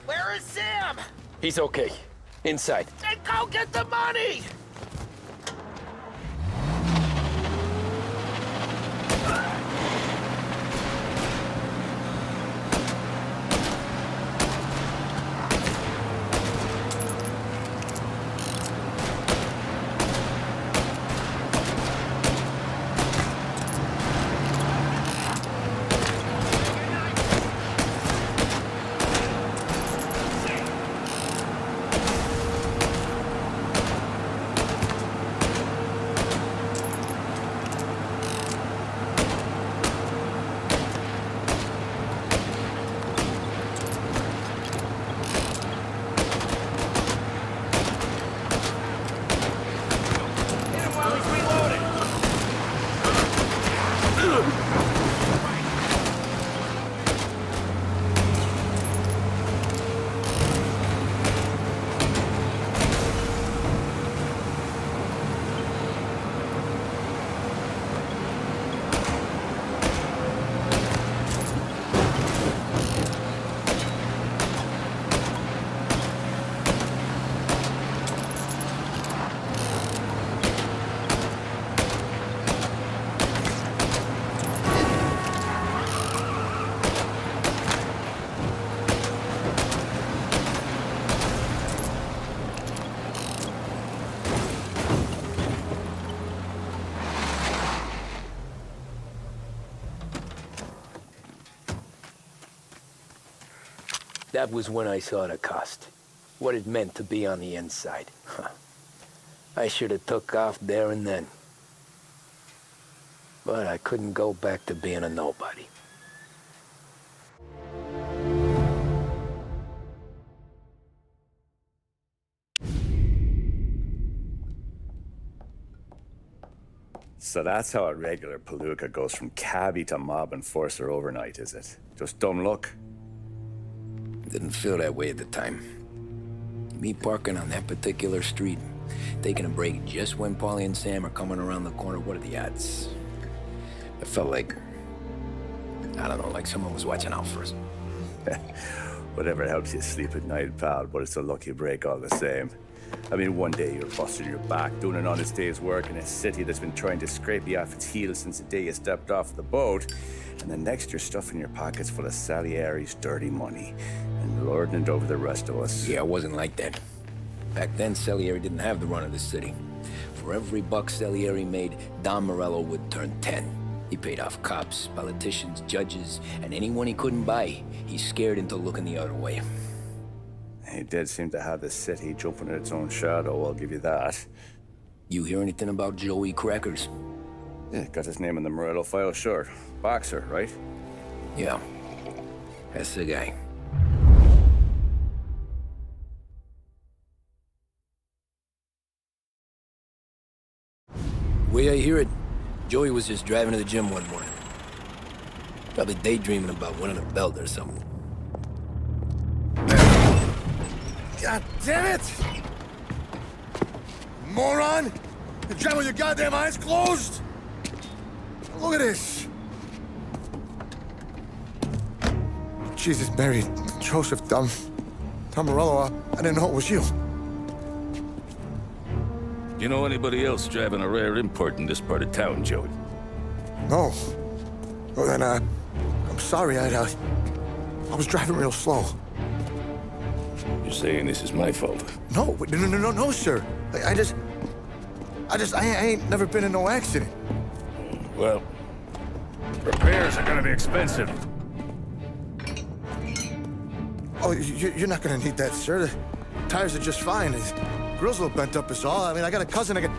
Where is Sam? He's okay. Inside. Then go get the money! That was when I saw the cost. What it meant to be on the inside. Huh. I should have took off there and then. But I couldn't go back to being a nobody. So that's how a regular palooka goes from cabbie to mob enforcer overnight, is it? Just dumb luck? Didn't feel that way at the time. Me parking on that particular street, taking a break just when Paulie and Sam are coming around the corner, what are the odds? I felt like, I don't know, like someone was watching out for us. Whatever helps you sleep at night, pal, but it's a lucky break all the same. I mean, one day you're busting your back, doing an honest day's work in a city that's been trying to scrape you off its heels since the day you stepped off the boat, and the next you're stuffing your pockets full of Salieri's dirty money and lording it over the rest of us. Yeah, it wasn't like that. Back then, Salieri didn't have the run of the city. For every buck Salieri made, Don Morello would turn 10. He paid off cops, politicians, judges, and anyone he couldn't buy, he scared into looking the other way. He did seem to have the city jumping at its own shadow, I'll give you that. You hear anything about Joey Crackers? Yeah, got his name in the Morello file, sure. Boxer, right? Yeah, that's the guy. Way I hear it, Joey was just driving to the gym one morning. Probably daydreaming about winning a belt or something. God damn it! Moron! You're driving with your goddamn eyes closed? Look at this! Jesus, Mary, Joseph, Tom Morello, I didn't know it was you. You know anybody else driving a rare import in this part of town, Joey? No. Well, then, I'm sorry, I was driving real slow. You're saying this is my fault? No, sir. I ain't never been in no accident. Well, repairs are gonna be expensive. Oh, you're not gonna need that, sir. The tires are just fine. The grill's a little bent up is all. I mean, I got a cousin I can...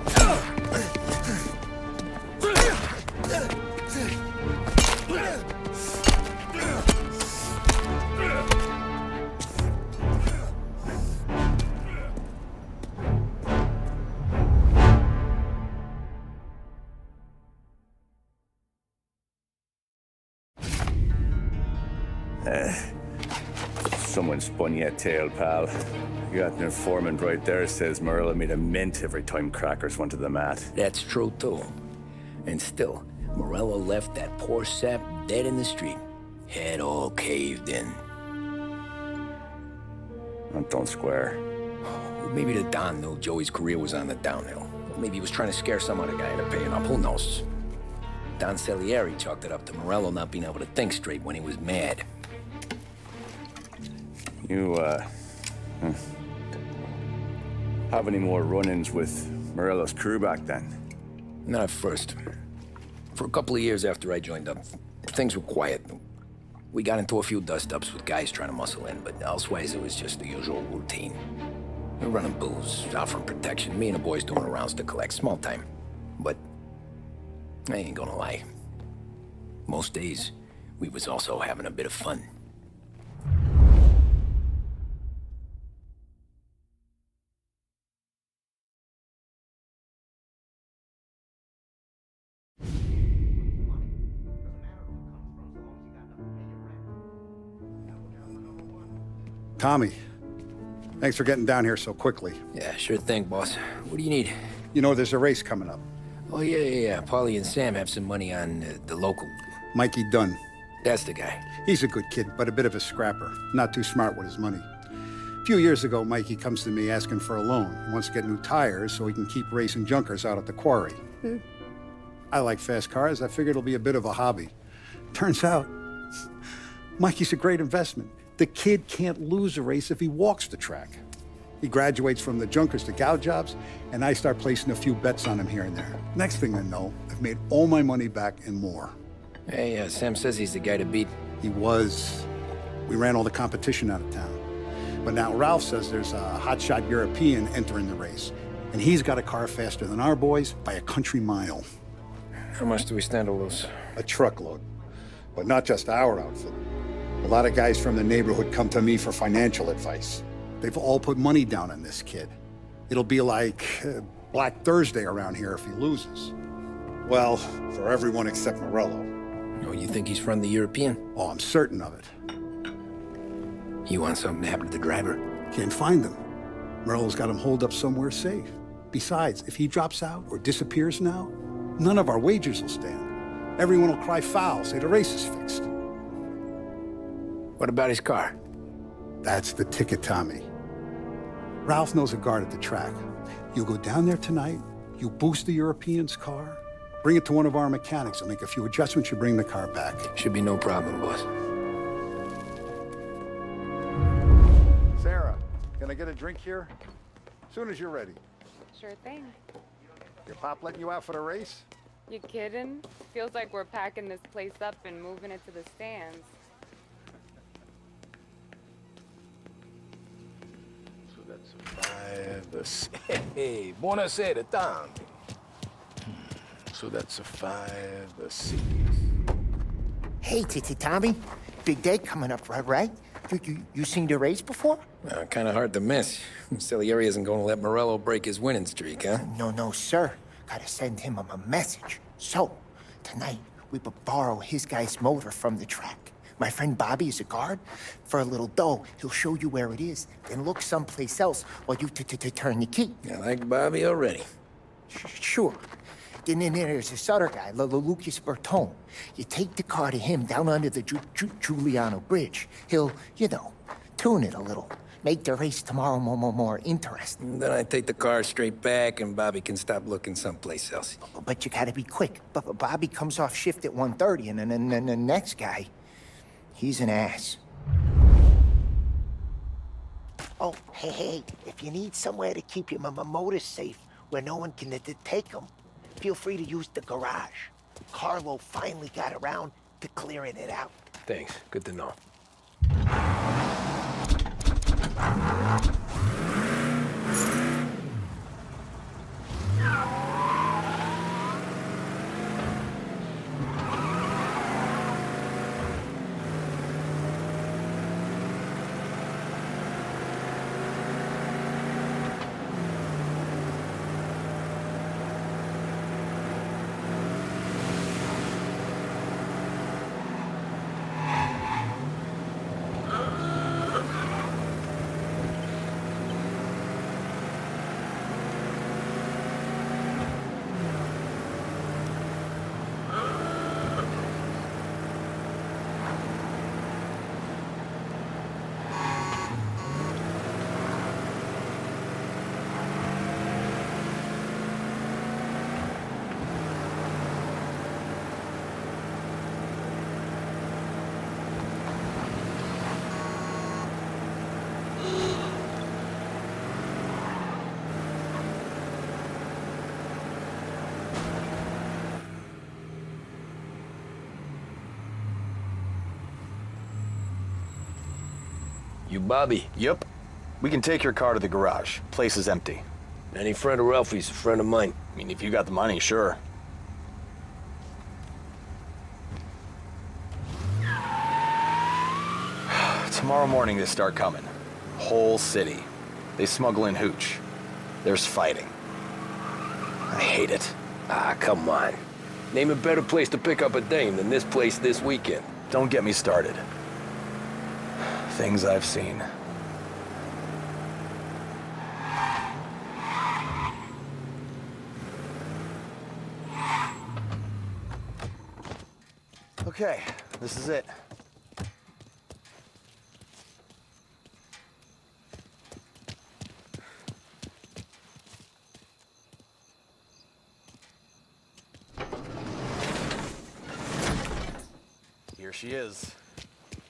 Someone spun you a tale, pal. You got an informant right there says Morello made a mint every time Crackers went to the mat. That's true, too. And still, Morello left that poor sap dead in the street. Head all caved in. Don't square. Maybe the Don knew Joey's career was on the downhill. Maybe he was trying to scare some other guy into paying up. Who knows? Don Salieri chalked it up to Morello not being able to think straight when he was mad. You, have any more run-ins with Morello's crew back then? Not at first. For a couple of years after I joined up, things were quiet. We got into a few dust-ups with guys trying to muscle in, but elsewise it was just the usual routine. We're running booze, offering protection, me and the boys doing the rounds to collect, small time. But I ain't gonna lie. Most days, we was also having a bit of fun. Tommy, thanks for getting down here so quickly. Yeah, sure thing, boss. What do you need? You know, there's a race coming up. Oh, yeah. Paulie and Sam have some money on the local. Mikey Dunn. That's the guy. He's a good kid, but a bit of a scrapper. Not too smart with his money. A few years ago, Mikey comes to me asking for a loan. He wants to get new tires so he can keep racing junkers out at the quarry. I like fast cars. I figured it'll be a bit of a hobby. Turns out, Mikey's a great investment. The kid can't lose a race if he walks the track. He graduates from the junkers to gal jobs, and I start placing a few bets on him here and there. Next thing I know, I've made all my money back and more. Hey, Sam says he's the guy to beat. He was. We ran all the competition out of town. But now Ralph says there's a hotshot European entering the race, and he's got a car faster than our boys by a country mile. How much do we stand to lose? A truckload. But not just our outfit. A lot of guys from the neighborhood come to me for financial advice. They've all put money down on this kid. It'll be like Black Thursday around here if he loses. Well, for everyone except Morello. Oh, you think he's from the European? Oh, I'm certain of it. You want something to happen to the driver? Can't find him. Morello's got him holed up somewhere safe. Besides, if he drops out or disappears now, none of our wagers will stand. Everyone will cry foul, say the race is fixed. What about his car? That's the ticket, Tommy. Ralph knows a guard at the track. You go down there tonight, you boost the European's car, bring it to one of our mechanics, and make a few adjustments, you bring the car back. Should be no problem, boss. Sarah, can I get a drink here? As soon as you're ready. Sure thing. Your pop letting you out for the race? You kidding? Feels like we're packing this place up and moving it to the stands. So that's a 5, Hey, buonasera, Tommy. So that's a 5, 6. Hey, Tommy. Big day coming up, right? You seen the race before? Kind of hard to miss. Salieri isn't going to let Morello break his winning streak, huh? No, sir. Gotta send him a message. So, tonight, we borrow his guy's motor from the track. My friend Bobby is a guard. For a little dough, he'll show you where it is, then look someplace else while you turn the key. I like Bobby already. Sure. Then there's this other guy, Lucas Bertone. You take the car to him down under the Giuliano Bridge. He'll, tune it a little. Make the race tomorrow more interesting. Then I take the car straight back and Bobby can stop looking someplace else. But you gotta be quick. But Bobby comes off shift at 1:30, and then the next guy, he's an ass. Oh, hey, if you need somewhere to keep your motor safe where no one can take them, feel free to use the garage. Carlo finally got around to clearing it out. Thanks. Good to know. You Bobby? Yep. We can take your car to the garage. Place is empty. Any friend of Ralphie's a friend of mine. I mean, if you got the money, sure. Tomorrow morning they start coming. Whole city. They smuggle in hooch. There's fighting. I hate it. Ah, come on. Name a better place to pick up a dame than this place this weekend. Don't get me started. Things I've seen. Okay, this is it. Here she is.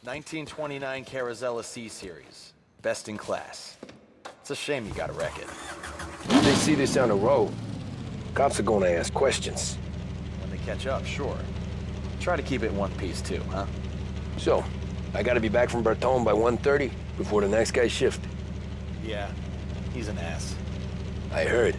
1929 Carazella C Series. Best in class. It's a shame you gotta wreck it. If they see this on the road, cops are gonna ask questions. When they catch up, sure. Try to keep it in one piece too, huh? So, I gotta be back from Bertone by 1:30 before the next guy shift. Yeah, he's an ass. I heard.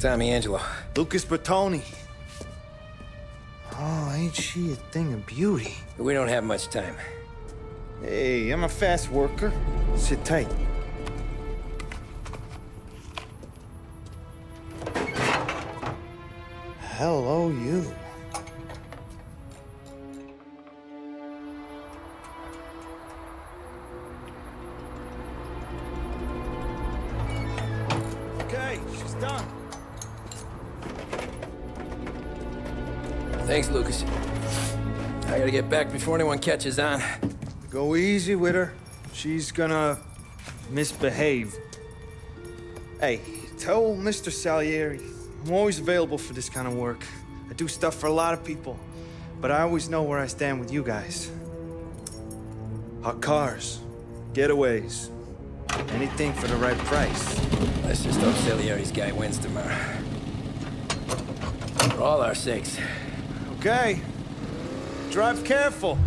Tommy, Angelo. Lucas Bertoni. Oh, ain't she a thing of beauty? We don't have much time. Hey, I'm a fast worker. Sit tight. Hello, you. Okay, she's done. Thanks, Lucas. I gotta get back before anyone catches on. Go easy with her. She's gonna misbehave. Hey, tell Mr. Salieri I'm always available for this kind of work. I do stuff for a lot of people, but I always know where I stand with you guys. Hot cars, getaways, anything for the right price. Let's just hope Salieri's guy wins tomorrow. For all our sakes. Okay. Drive careful.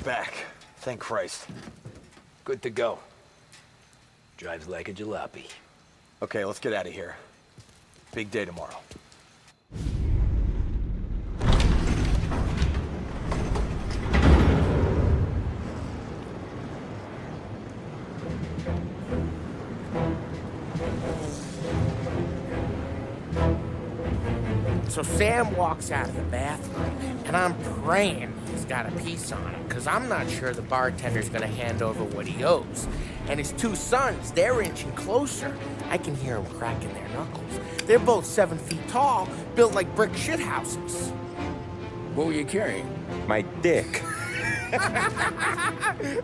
back. Thank Christ. Good to go. Drives like a jalopy. Okay, let's get out of here. Big day tomorrow. So Sam walks out of the bathroom, and I'm praying he's got a piece on him, because I'm not sure the bartender's gonna hand over what he owes. And his two sons, they're inching closer. I can hear them cracking their knuckles. They're both 7 feet tall, built like brick shithouses. What were you carrying? My dick.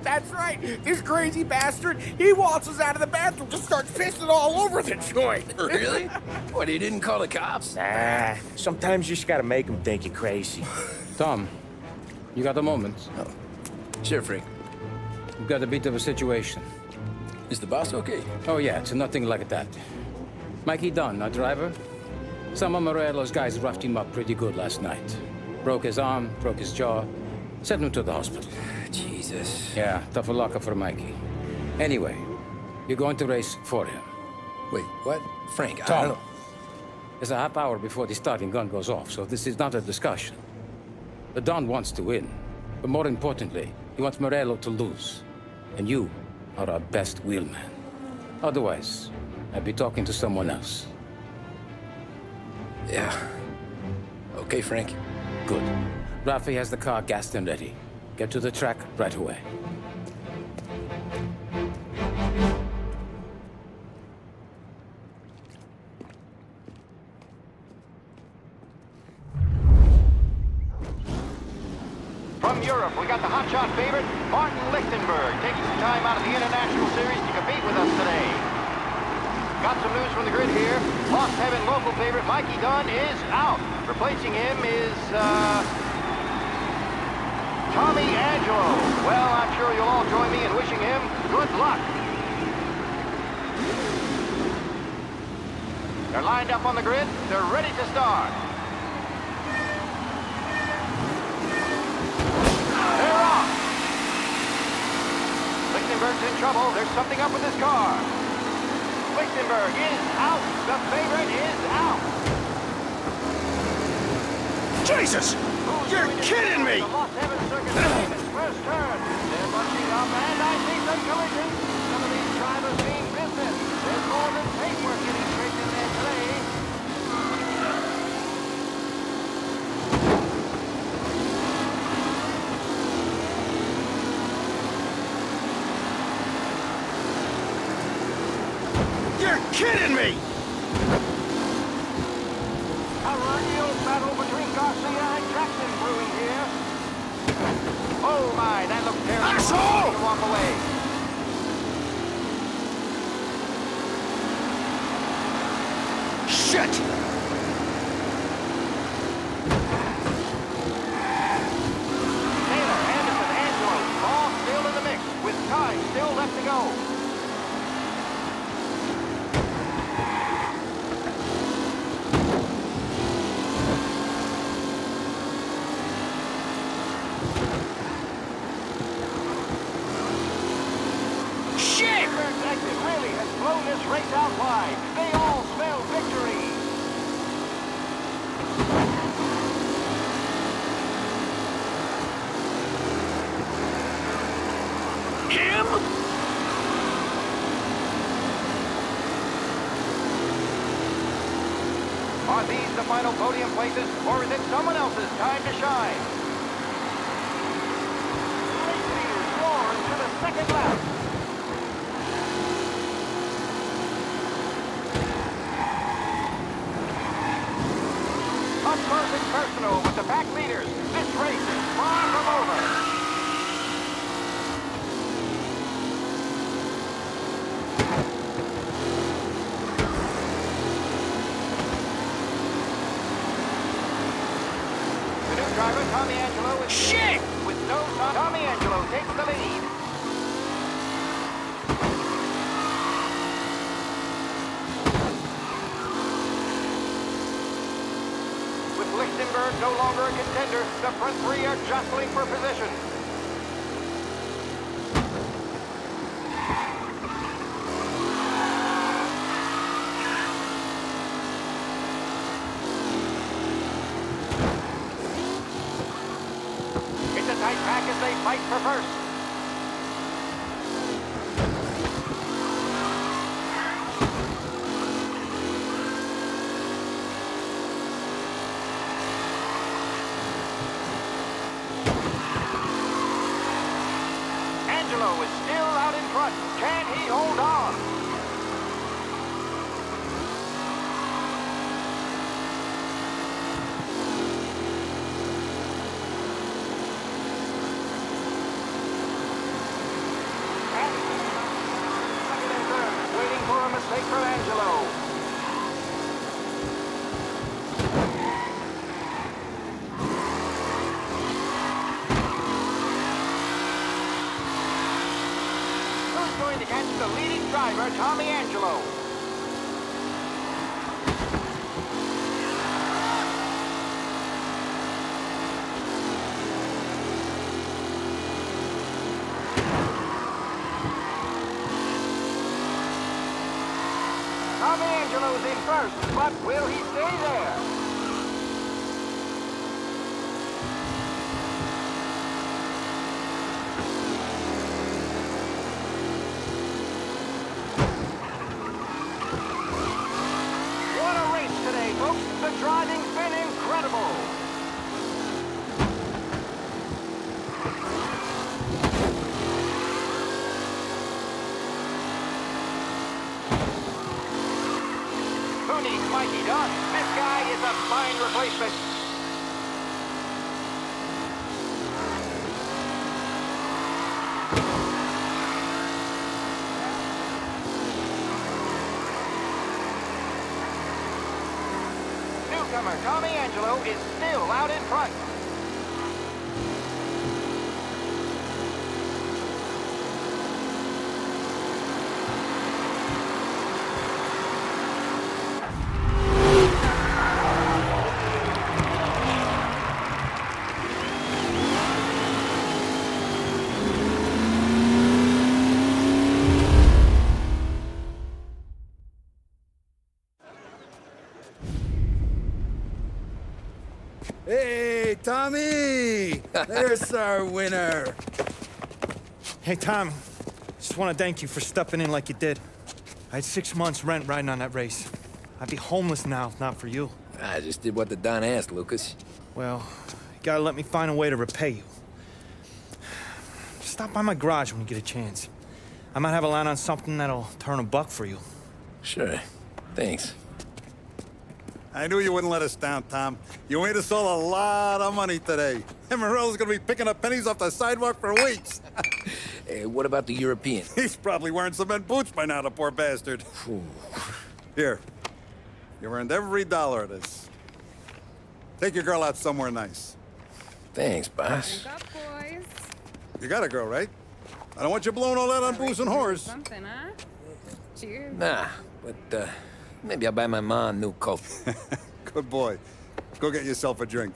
That's right. This crazy bastard, he waltzes out of the bathroom, just starts pissing all over the joint. Really? What, he didn't call the cops? Nah, sometimes you just gotta make them think you're crazy. Tom, you got a moment? Oh. Sure, Frank. We've got a bit of a situation. Is the boss okay? Oh, yeah, it's nothing like that. Mikey Dunn, our driver. Some of Morello's guys roughed him up pretty good last night. Broke his arm, broke his jaw. Sent him to the hospital. Jesus. Yeah, tough luck for Mikey. Anyway, you're going to race for him. Wait, what? Frank, I Tom, don't know. there's a half hour before the starting gun goes off, so this is not a discussion. The Don wants to win, but more importantly, he wants Morello to lose. And you are our best wheelman. Otherwise, I'd be talking to someone else. Yeah. Okay, Frank. Good. Rafi has the car gassed and ready. Get to the track right away. From Europe, we got the hotshot favorite, Martin Lichtenberg, taking some time out of the International Series to compete with us today. Got some news from the grid here. Lost Heaven local favorite Mikey Dunn is out. Replacing him is, Tommy Angelo. Well, I'm sure you'll all join me in wishing him good luck. They're lined up on the grid. They're ready to start. They're off. Lichtenberg's in trouble. There's something up with his car. Lichtenberg is out. The favorite is out. Jesus! You're kidding me! First turn. They're bunching up, and I see some collisions. Some of these drivers mean business. There's more than paintwork getting straight in there today. You're kidding me! A real battle between Garcia and Jackson brewing here. Oh my, that looks terrible. Asshole! To walk away. Shit! Taylor, Anderson, Angelo, all still in the mix, with time still left to go. Really has blown this race out wide. They all smell victory. Him? Are these the final podium places, or is it someone else's time to shine? Race leaders roar into the second lap. Perfect personal with the pack leaders. This race is far from over. The new driver, Tommy Angelo, is Shit! With no Tommy Angelo takes the lead. Lichtenberg no longer a contender. The front three are jostling for position. Angelo is still out in front. Can he hold on? Waiting for a mistake from Angelo. Who's going to catch the leading driver, Tommy Angelo? Tommy Angelo's in first, but will he stay there? What a race today, folks. The driving's been incredible. Who needs Mikey Dunn? This guy is a fine replacement. Newcomer Tommy Angelo is still out in front. Hey, Tommy! There's our winner. Hey, Tom. Just want to thank you for stepping in like you did. I had 6 months rent riding on that race. I'd be homeless now if not for you. I just did what the Don asked, Lucas. Well, you gotta let me find a way to repay you. Stop by my garage when you get a chance. I might have a line on something that'll turn a buck for you. Sure. Thanks. I knew you wouldn't let us down, Tom. You made us all a lot of money today. And Morello's gonna be picking up pennies off the sidewalk for weeks. Hey, what about the European? He's probably wearing cement boots by now, the poor bastard. Here. You earned every dollar of this. Take your girl out somewhere nice. Thanks, boss. Drink up, boys. You got a girl, right? I don't want you blowing all that on booze and whores. Something, huh? Cheers. Nah, but maybe I'll buy my mom a new coat. Good boy. Go get yourself a drink.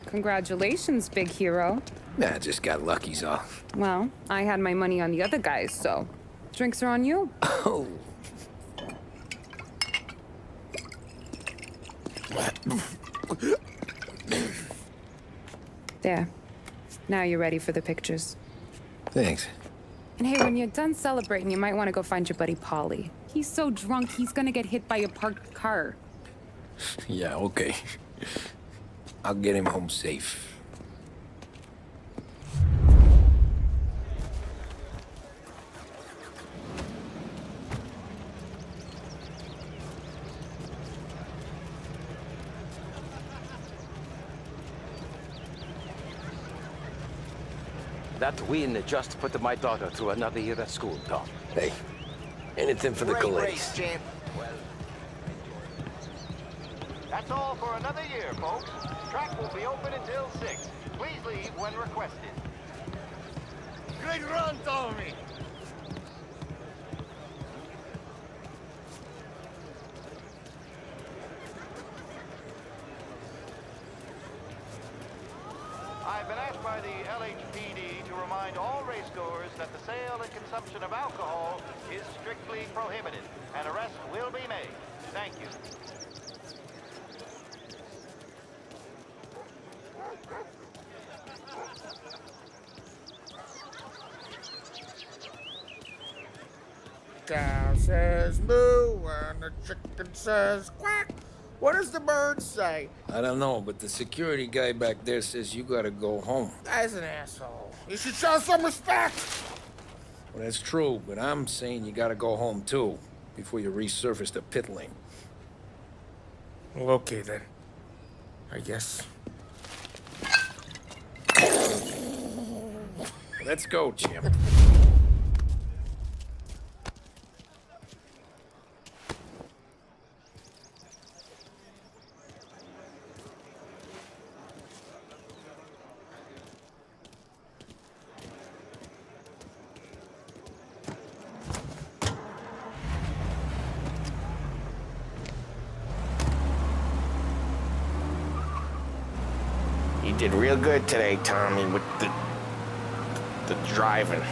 Congratulations, big hero. Nah, I just got lucky's all. Well, I had my money on the other guys, so drinks are on you. Oh. There. Now you're ready for the pictures. Thanks. And hey, when you're done celebrating, you might want to go find your buddy Paulie. He's so drunk, he's gonna get hit by a parked car. Yeah, okay. I'll get him home safe. That win just put my daughter through another year at school, Tom. Hey, anything for the Great Galates. race, champ. Well, that's all for another year, folks. Track will be open until 6. Please leave when requested. Great run, Tommy! I've been asked by the LHPD to remind all racegoers that the sale and consumption of alcohol is strictly prohibited. An arrest will be made. Thank you. Cow says moo and the chicken says quack. What does the bird say? I don't know, but the security guy back there says you gotta go home. Guy's an asshole. You should show some respect. Well, that's true, but I'm saying you gotta go home too, before you resurface the pit lane. Well, okay then. I guess. Let's go, champ. You did real good today, Tommy, with the driving.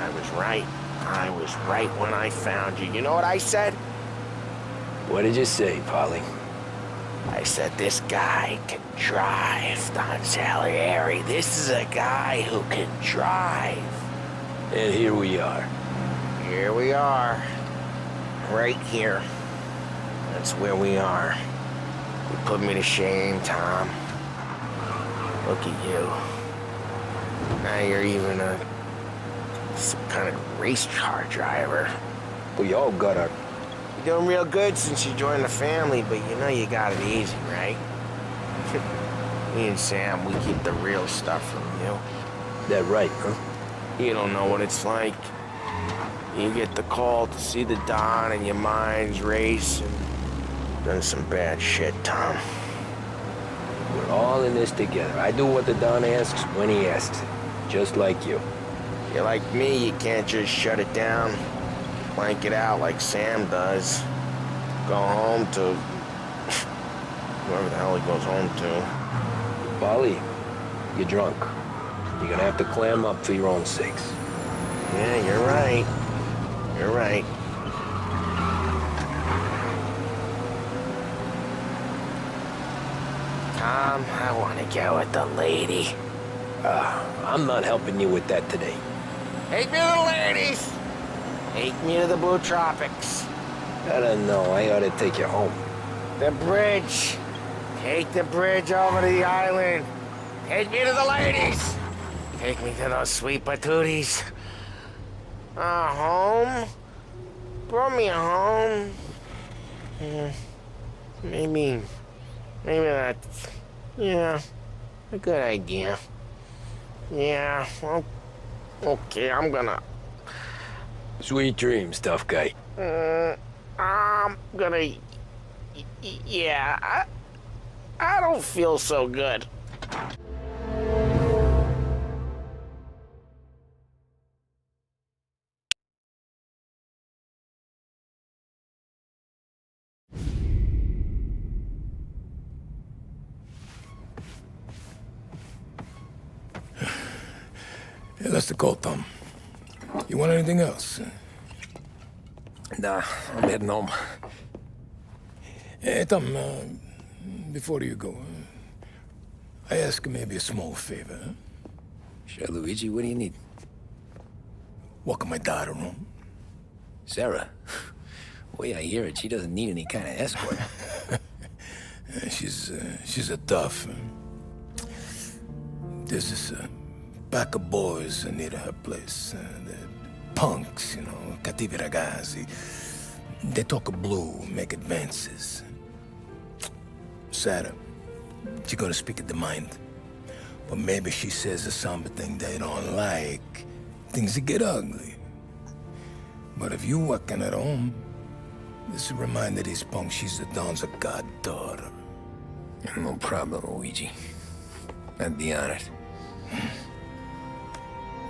I was right. I was right when I found you. You know what I said? What did you say, Polly? I said, this guy can drive, Don Salieri. This is a guy who can drive. And here we are. Here we are. Right here. That's where we are. You put me to shame, Tom. Look at you. Now you're even some kind of race car driver. We all got our... You're doing real good since you joined the family, but you know you got it easy, right? Me and Sam, we keep the real stuff from you. That right, huh? You don't know what it's like. You get the call to see the Don and your minds race and done some bad shit, Tom. We're all in this together. I do what the Don asks when he asks it. Just like you. You're like me, you can't just shut it down, blank it out like Sam does. Go home to... whoever the hell he goes home to. Polly, you're drunk. You're gonna have to clam up for your own sakes. Yeah, you're right. You're right. Tom, I want to go with the lady. I'm not helping you with that today. Take me to the ladies! Take me to the Blue Tropics. I don't know. I ought to take you home. The bridge. Take the bridge over to the island. Take me to the ladies. Take me to those sweet patooties. Home? Brought me home. Maybe that's... yeah, a good idea. Yeah, well, okay, I'm gonna... Sweet dreams, tough guy. I'm gonna... yeah, I don't feel so good. Yeah, that's the call, Tom. You want anything else? Nah, I'm heading home. Hey, Tom, before you go, I ask maybe a small favor. Huh? Sure, Luigi, what do you need? Walk my daughter home. Sarah? The way I hear it, she doesn't need any kind of escort. She's a tough. There's this pack of boys near her place. The punks, you know, cattivi ragazzi. They talk blue, make advances. Sarah, she's gonna speak at the mind. But maybe she says something they don't like. Things get ugly. But if you walking at home, this will remind these punks she's the Don's goddaughter. No problem, Luigi. I'd be honored.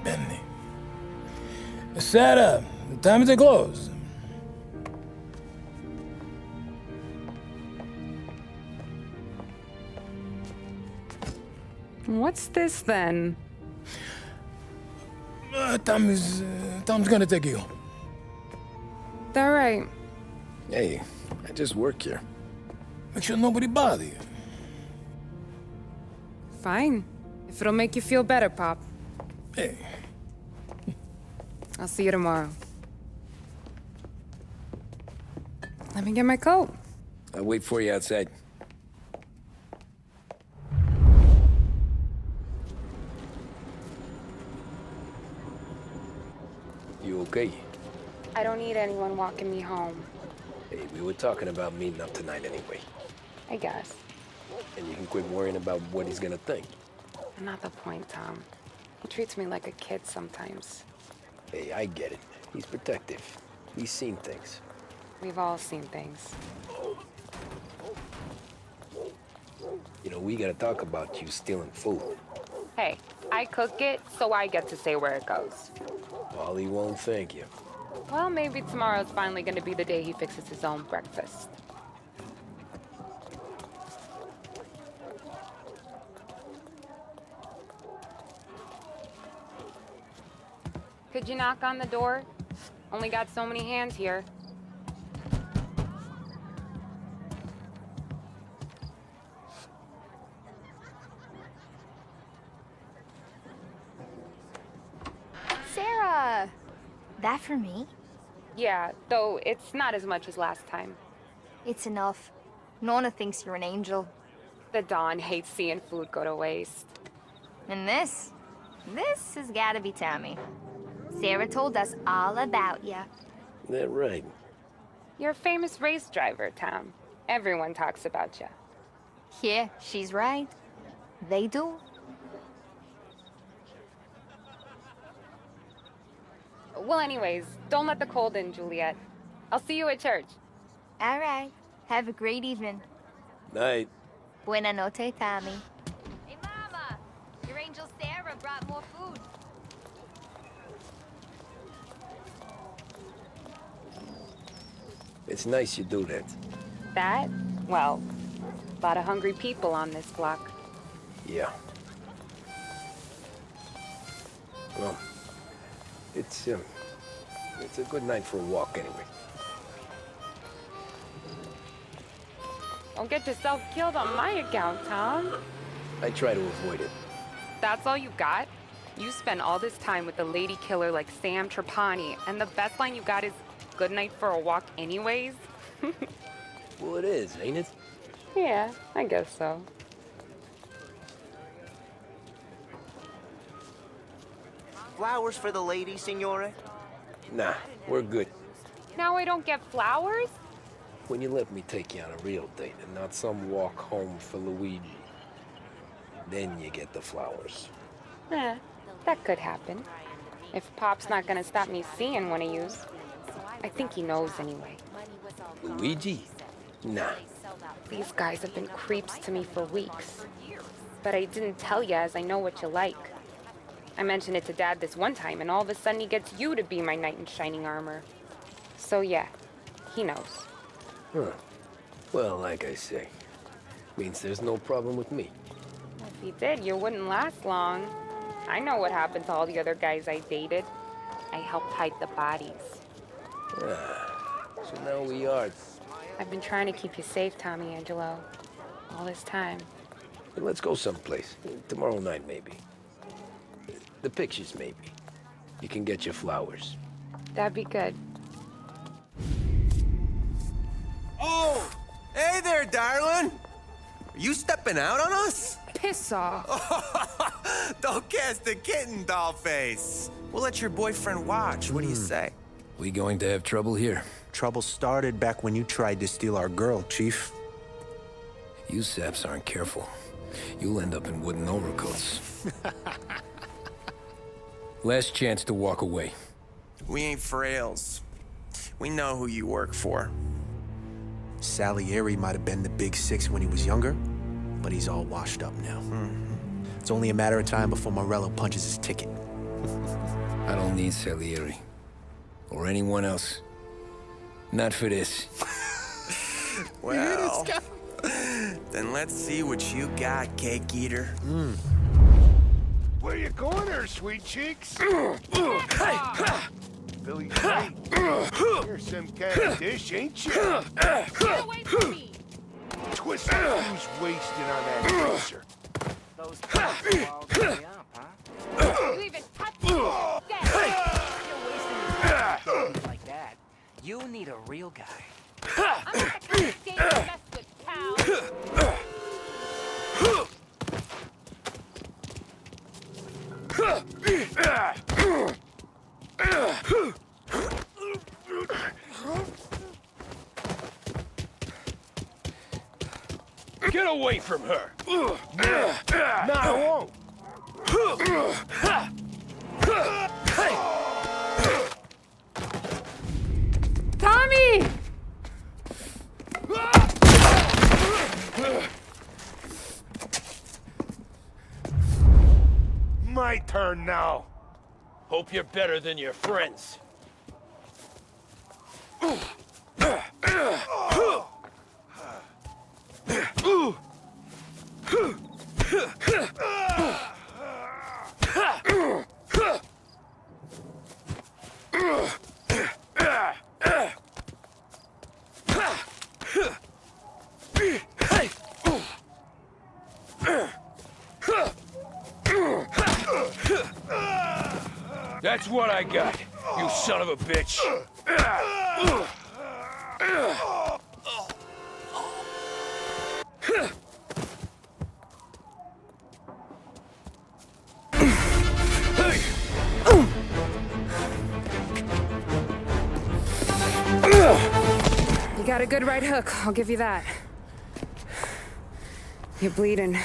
Benny. Sarah, time to close. What's this then? Tom's gonna take you. All right. Hey, I just work here. Make sure nobody bother you. Fine. If it'll make you feel better, Pop. Hey. I'll see you tomorrow. Let me get my coat. I'll wait for you outside. You okay? I don't need anyone walking me home. Hey, we were talking about meeting up tonight anyway. I guess. And you can quit worrying about what he's gonna think. Not the point, Tom. He treats me like a kid sometimes. Hey, I get it. He's protective. He's seen things. We've all seen things. You know, we gotta talk about you stealing food. Hey, I cook it, so I get to say where it goes. Ollie won't thank you. Well, maybe tomorrow's finally gonna be the day he fixes his own breakfast. Could you knock on the door? Only got so many hands here. Sarah! That for me? Yeah, though it's not as much as last time. It's enough. Nona thinks you're an angel. The Don hates seeing food go to waste. And this has gotta be Tommy. Sarah told us all about you. That right? You're a famous race driver, Tom. Everyone talks about you. Yeah, she's right. They do. Well, anyways, don't let the cold in, Juliet. I'll see you at church. All right. Have a great evening. Night. Buena noche, Tommy. Hey, Mama! Your angel Sarah brought more food. It's nice you do that. That? Well, a lot of hungry people on this block. Yeah. Well, it's a good night for a walk anyway. Don't get yourself killed on my account, Tom. I try to avoid it. That's all you got? You spend all this time with a lady killer like Sam Trapani, and the best line you got is, "Good night for a walk anyways"? Well, it is, ain't it? Yeah, I guess so. Flowers for the lady, signore? Nah, we're good. Now I don't get flowers? When you let me take you on a real date and not some walk home for Luigi, then you get the flowers. That could happen. If Pop's not gonna stop me seeing one of yous. I think he knows anyway. Luigi? Nah. These guys have been creeps to me for weeks. But I didn't tell you as I know what you like. I mentioned it to Dad this one time, and all of a sudden he gets you to be my knight in shining armor. So yeah, he knows. Huh. Well, like I say, means there's no problem with me. If he did, you wouldn't last long. I know what happened to all the other guys I dated. I helped hide the bodies. So now we are. I've been trying to keep you safe, Tommy Angelo. All this time. Let's go someplace. Tomorrow night, maybe. The pictures, maybe. You can get your flowers. That'd be good. Oh! Hey there, darling! Are you stepping out on us? Piss off. Don't cast a kitten, dollface. We'll let your boyfriend watch. What do you say? We going to have trouble here? Trouble started back when you tried to steal our girl, Chief. You saps aren't careful. You'll end up in wooden overcoats. Last chance to walk away. We ain't frails. We know who you work for. Salieri might have been the big six when he was younger, but he's all washed up now. It's only a matter of time before Morello punches his ticket. I don't need Salieri. Or anyone else. Not for this. Well, then let's see what you got, cake eater. Where you going there, sweet cheeks? Billy, you're some kind of dish, ain't you? Get away from me! Twist who's wasted on that answer. Those balls all the way up, huh? You even touch me! Dead! You're wasting your time like that. You need a real guy. I'm not the kind of dangerous Get away from her! No, I won't. Tommy! My turn now. Hope you're better than your friends. That's what I got, you son of a bitch. You got a good right hook, I'll give you that. You're bleeding.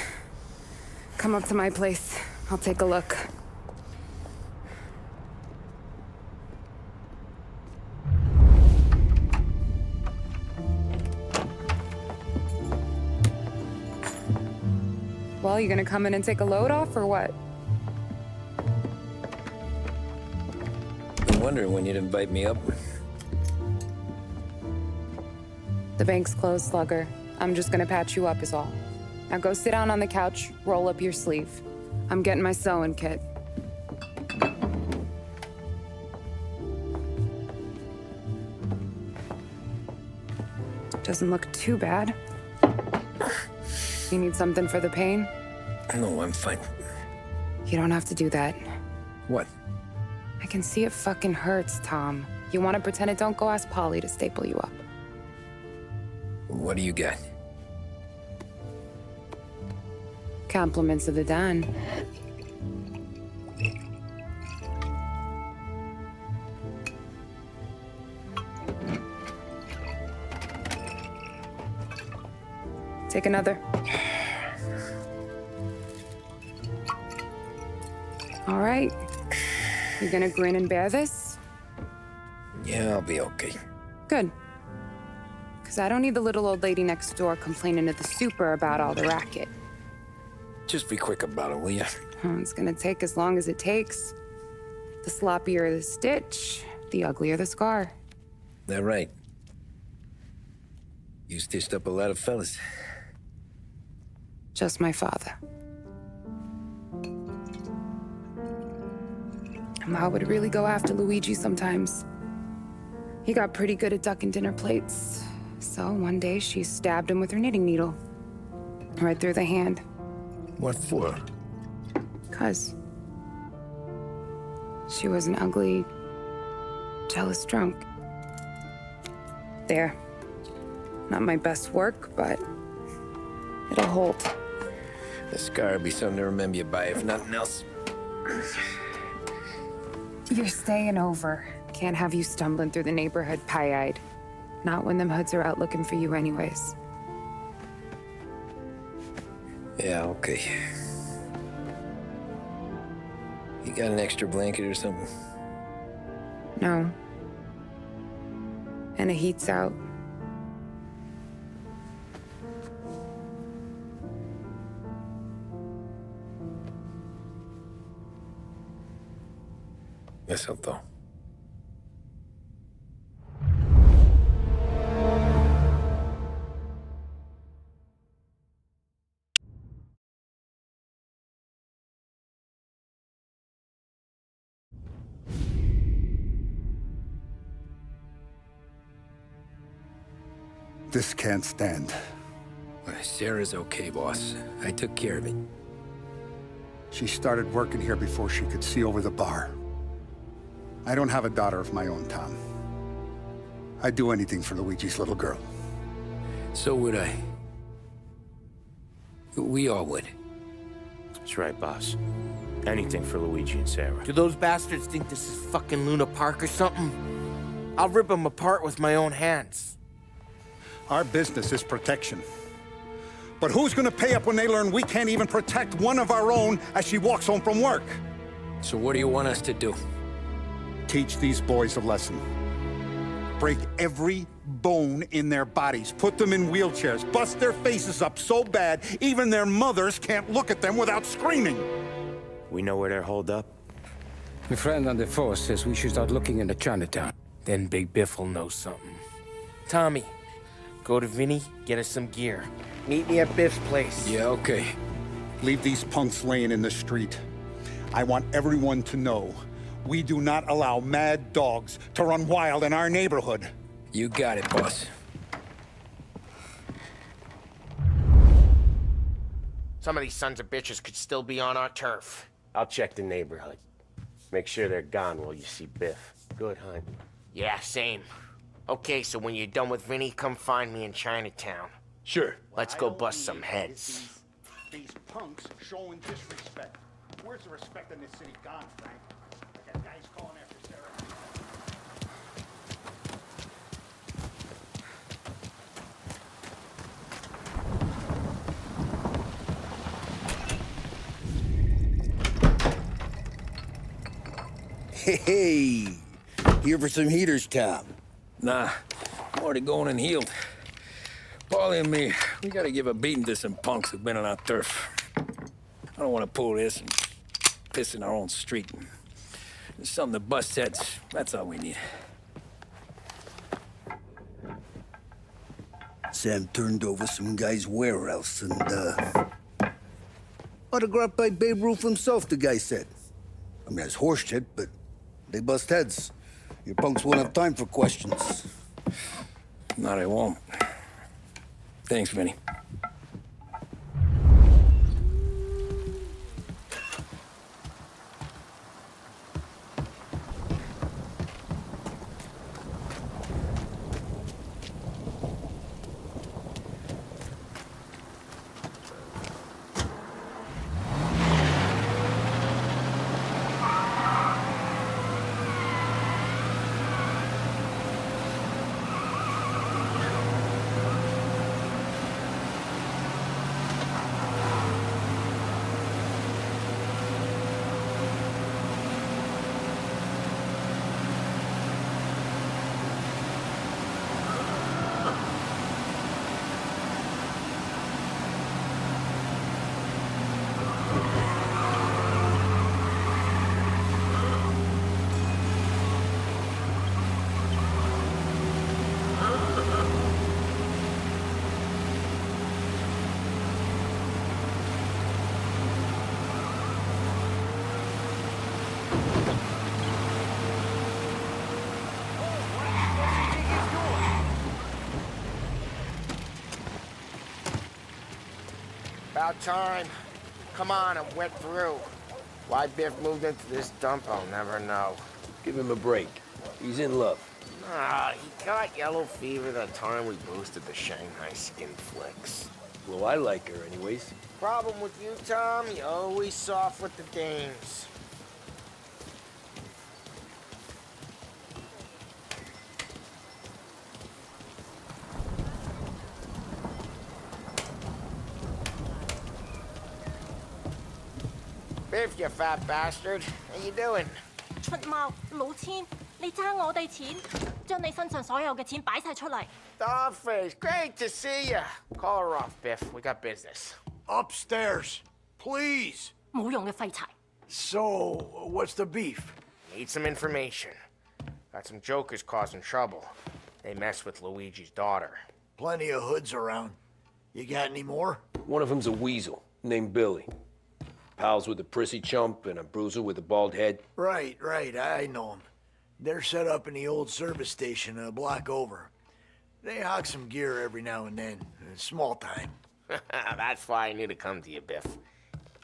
Come up to my place. I'll take a look. Well, you gonna come in and take a load off, or what? Been wondering when you'd invite me up. The bank's closed, Slugger. I'm just gonna patch you up is all. Now go sit down on the couch, roll up your sleeve. I'm getting my sewing kit. Doesn't look too bad. You need something for the pain? No, I'm fine. You don't have to do that. What? I can see it fucking hurts, Tom. You want to pretend it don't? Go ask Polly to staple you up. What do you got? Compliments of the Don. Take another. All right. You gonna grin and bear this? Yeah, I'll be okay. Good. Because I don't need the little old lady next door complaining to the super about all the racket. Just be quick about it, will ya? It's gonna take as long as it takes. The sloppier the stitch, the uglier the scar. That right. You stitched up a lot of fellas. Just my father. Ma would really go after Luigi sometimes. He got pretty good at ducking dinner plates. So one day she stabbed him with her knitting needle. Right through the hand. What for? 'Cause she was an ugly, jealous drunk. There. Not my best work, but it'll hold. The scar will be something to remember you by, if nothing else. You're staying over. Can't have you stumbling through the neighborhood pie-eyed. Not when them hoods are out looking for you anyways. Yeah, okay. You got an extra blanket or something? No. And the heat's out. Eso todo. This can't stand. Sarah's okay, boss. I took care of it. She started working here before she could see over the bar. I don't have a daughter of my own, Tom. I'd do anything for Luigi's little girl. So would I. We all would. That's right, boss. Anything for Luigi and Sarah. Do those bastards think this is fucking Luna Park or something? I'll rip them apart with my own hands. Our business is protection. But who's gonna pay up when they learn we can't even protect one of our own as she walks home from work? So what do you want us to do? Teach these boys a lesson. Break every bone in their bodies, put them in wheelchairs, bust their faces up so bad even their mothers can't look at them without screaming. We know where they're holed up? My friend on the force says we should start looking into Chinatown. Then Big Biff will know something. Tommy, go to Vinny, get us some gear. Meet me at Biff's place. Yeah, okay. Leave these punks laying in the street. I want everyone to know we do not allow mad dogs to run wild in our neighborhood. You got it, boss. Some of these sons of bitches could still be on our turf. I'll check the neighborhood. Make sure they're gone while you see Biff. Good, huh? Yeah, same. Okay, so when you're done with Vinny, come find me in Chinatown. Sure. Let's go bust some heads. These punks showing disrespect. Where's the respect in this city gone, Frank? Like that guy's calling after Sarah. Hey, here for some heaters, Tom? Nah, I'm already going and healed. Paulie and me, we gotta give a beating to some punks who've been on our turf. I don't want to pull this and piss in our own street. There's something to bust heads. That's all we need. Sam turned over some guy's warehouse and, autographed by Babe Ruth himself, the guy said. I mean, that's horse shit, but they bust heads. Your punks won't have time for questions. Not I won't. Thanks, Vinny. About time. Come on, I'm wet through. Why Biff moved into this dump, I'll never know. Give him a break. He's in love. Ah, he got yellow fever that time we boosted the Shanghai skin flicks. Well, I like her anyways. Problem with you, Tom, you're always soft with the dames. Biff, you fat bastard. How you doing? 出貓老千，你爭我哋錢，將你身上所有嘅錢擺晒出嚟。Dollface, great to see you. Call her off, Biff. We got business. Upstairs, please. 冇用嘅廢柴。So, what's the beef? Need some information. Got some jokers causing trouble. They mess with Luigi's daughter. Plenty of hoods around. You got any more? One of them's a weasel named Billy. Pals with a prissy chump and a bruiser with a bald head. Right, I know them. They're set up in the old service station a block over. They hawk some gear every now and then. Small time. That's why I knew to come to you, Biff.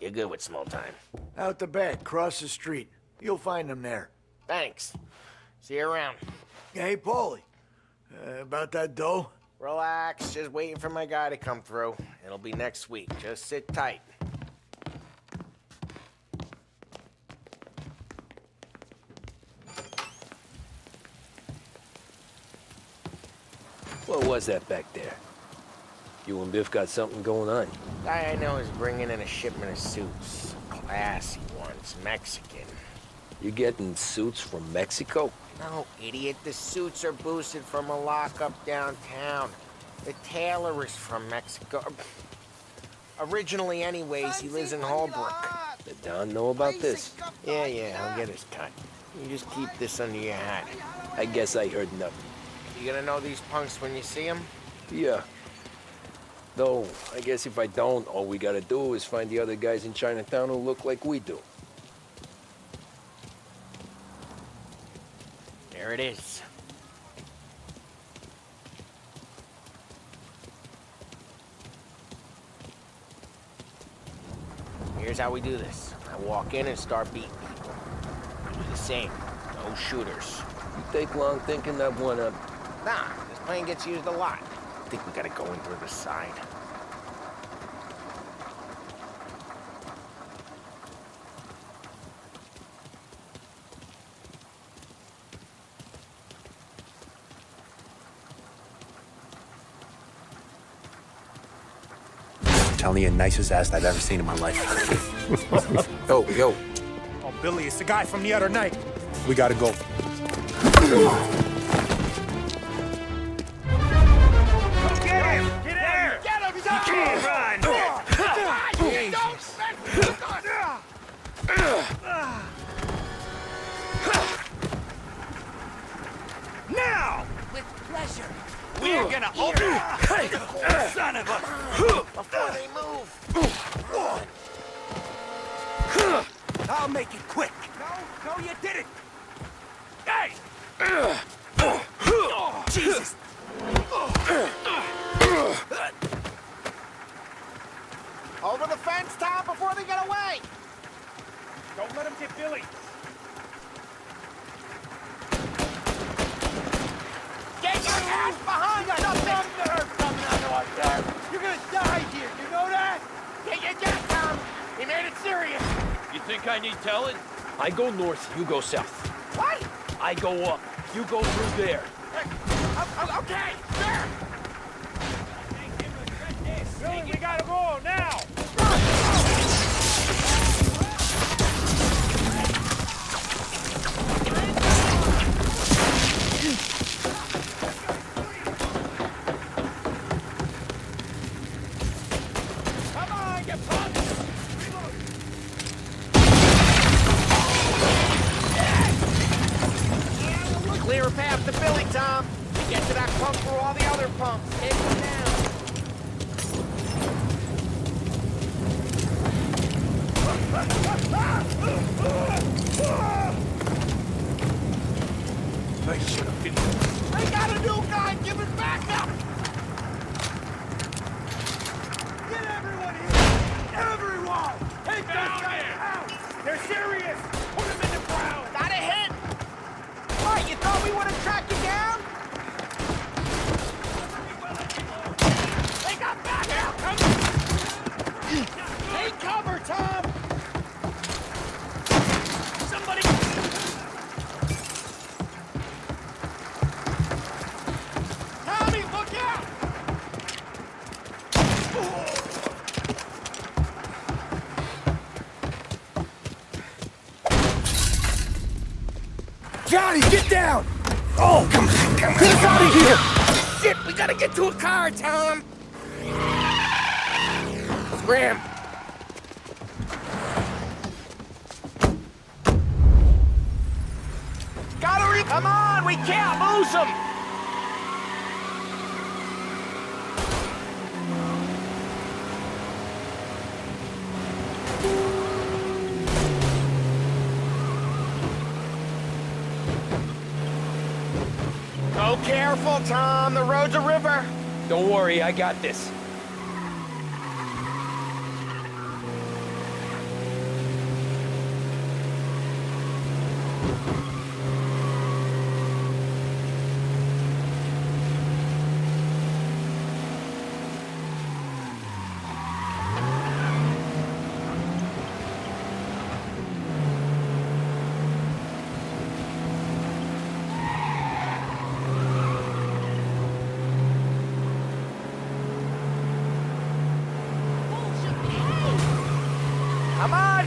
You're good with small time. Out the back, cross the street. You'll find them there. Thanks. See you around. Hey, Paulie. About that dough? Relax. Just waiting for my guy to come through. It'll be next week. Just sit tight. What was that back there? You and Biff got something going on. Guy I know is bringing in a shipment of suits. Classy ones, Mexican. You getting suits from Mexico? No, idiot. The suits are boosted from a lockup downtown. The tailor is from Mexico. Originally, anyways, he lives in Holbrook. Did Don know about this? Yeah, he'll get his cut. You just keep this under your hat. I guess I heard nothing. You gonna know these punks when you see them? Yeah. Though, I guess if I don't, all we gotta do is find the other guys in Chinatown who look like we do. There it is. Here's how we do this. I walk in and start beating people. You do the same. No shooters. You take long thinking that one up? Nah, this plane gets used a lot. I think we gotta go in through the side. Telling you, nicest ass I've ever seen in my life. Yo. Oh, Billy, it's the guy from the other night. We gotta go. Now! With pleasure. We're gonna open son of a... Before they move. I'll make it quick. No, you didn't. Hey! Jesus! Over the fence, Tom, before they get away! Don't let him get Billy. Get your ass behind us! Nothing coming under our desk! You're gonna die here, you know that? Get your gas, Tom! He made it serious! You think I need telling? I go north, you go south. What? I go up, you go through there. Okay, sure! Billy, we gotta go now! Clear a path to Billy, Tom. Get to that pump through all the other pumps. Take him down. I should have been... They got a new guy! Give it back up! Get everyone here! Everyone! Take those guys out! They're serious! Put them in the ground! Got a hit! What, you thought we would have tracked you down? They got back out! Take cover, Tom! Somebody... Tommy, look out! Johnny, get down! Oh, come on. Get us out of here! Shit, we gotta get to a car, Tom! Scram! Come on, we can't lose him! Go careful, Tom. The road's a river. Don't worry, I got this.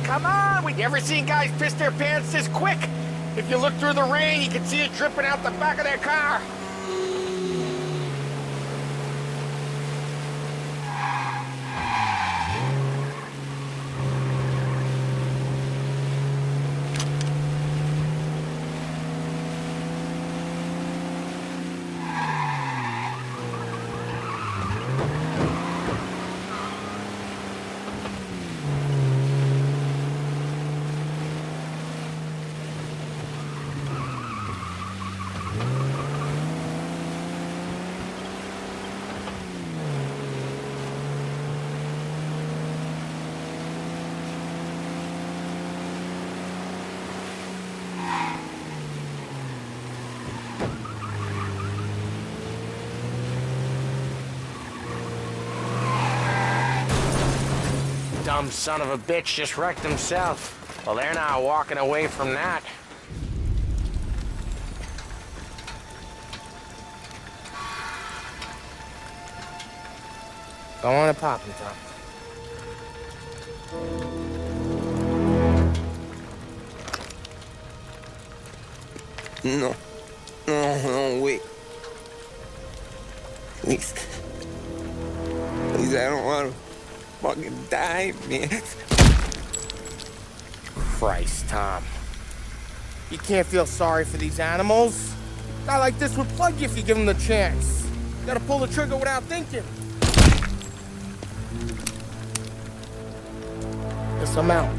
come on! We never seen guys piss their pants this quick. If you look through the rain, you can see it dripping out the back of their car. Dumb son of a bitch just wrecked himself. Well, they're not walking away from that. Go on and pop him, Tom. No. No, wait. Please. Please, I don't want to fucking die, man. Christ, Tom. You can't feel sorry for these animals. A guy like this would plug you if you give him the chance. You gotta pull the trigger without thinking. Guess I'm out.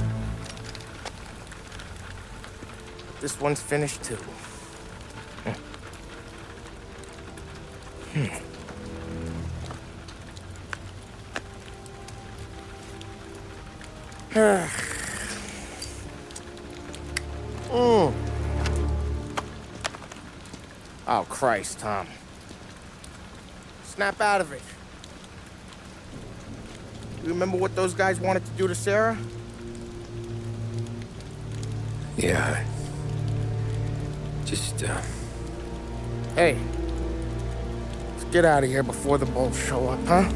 This one's finished too. Oh, Christ, Tom. Snap out of it. You remember what those guys wanted to do to Sarah? Yeah. Just, Hey. Let's get out of here before the bulls show up, huh?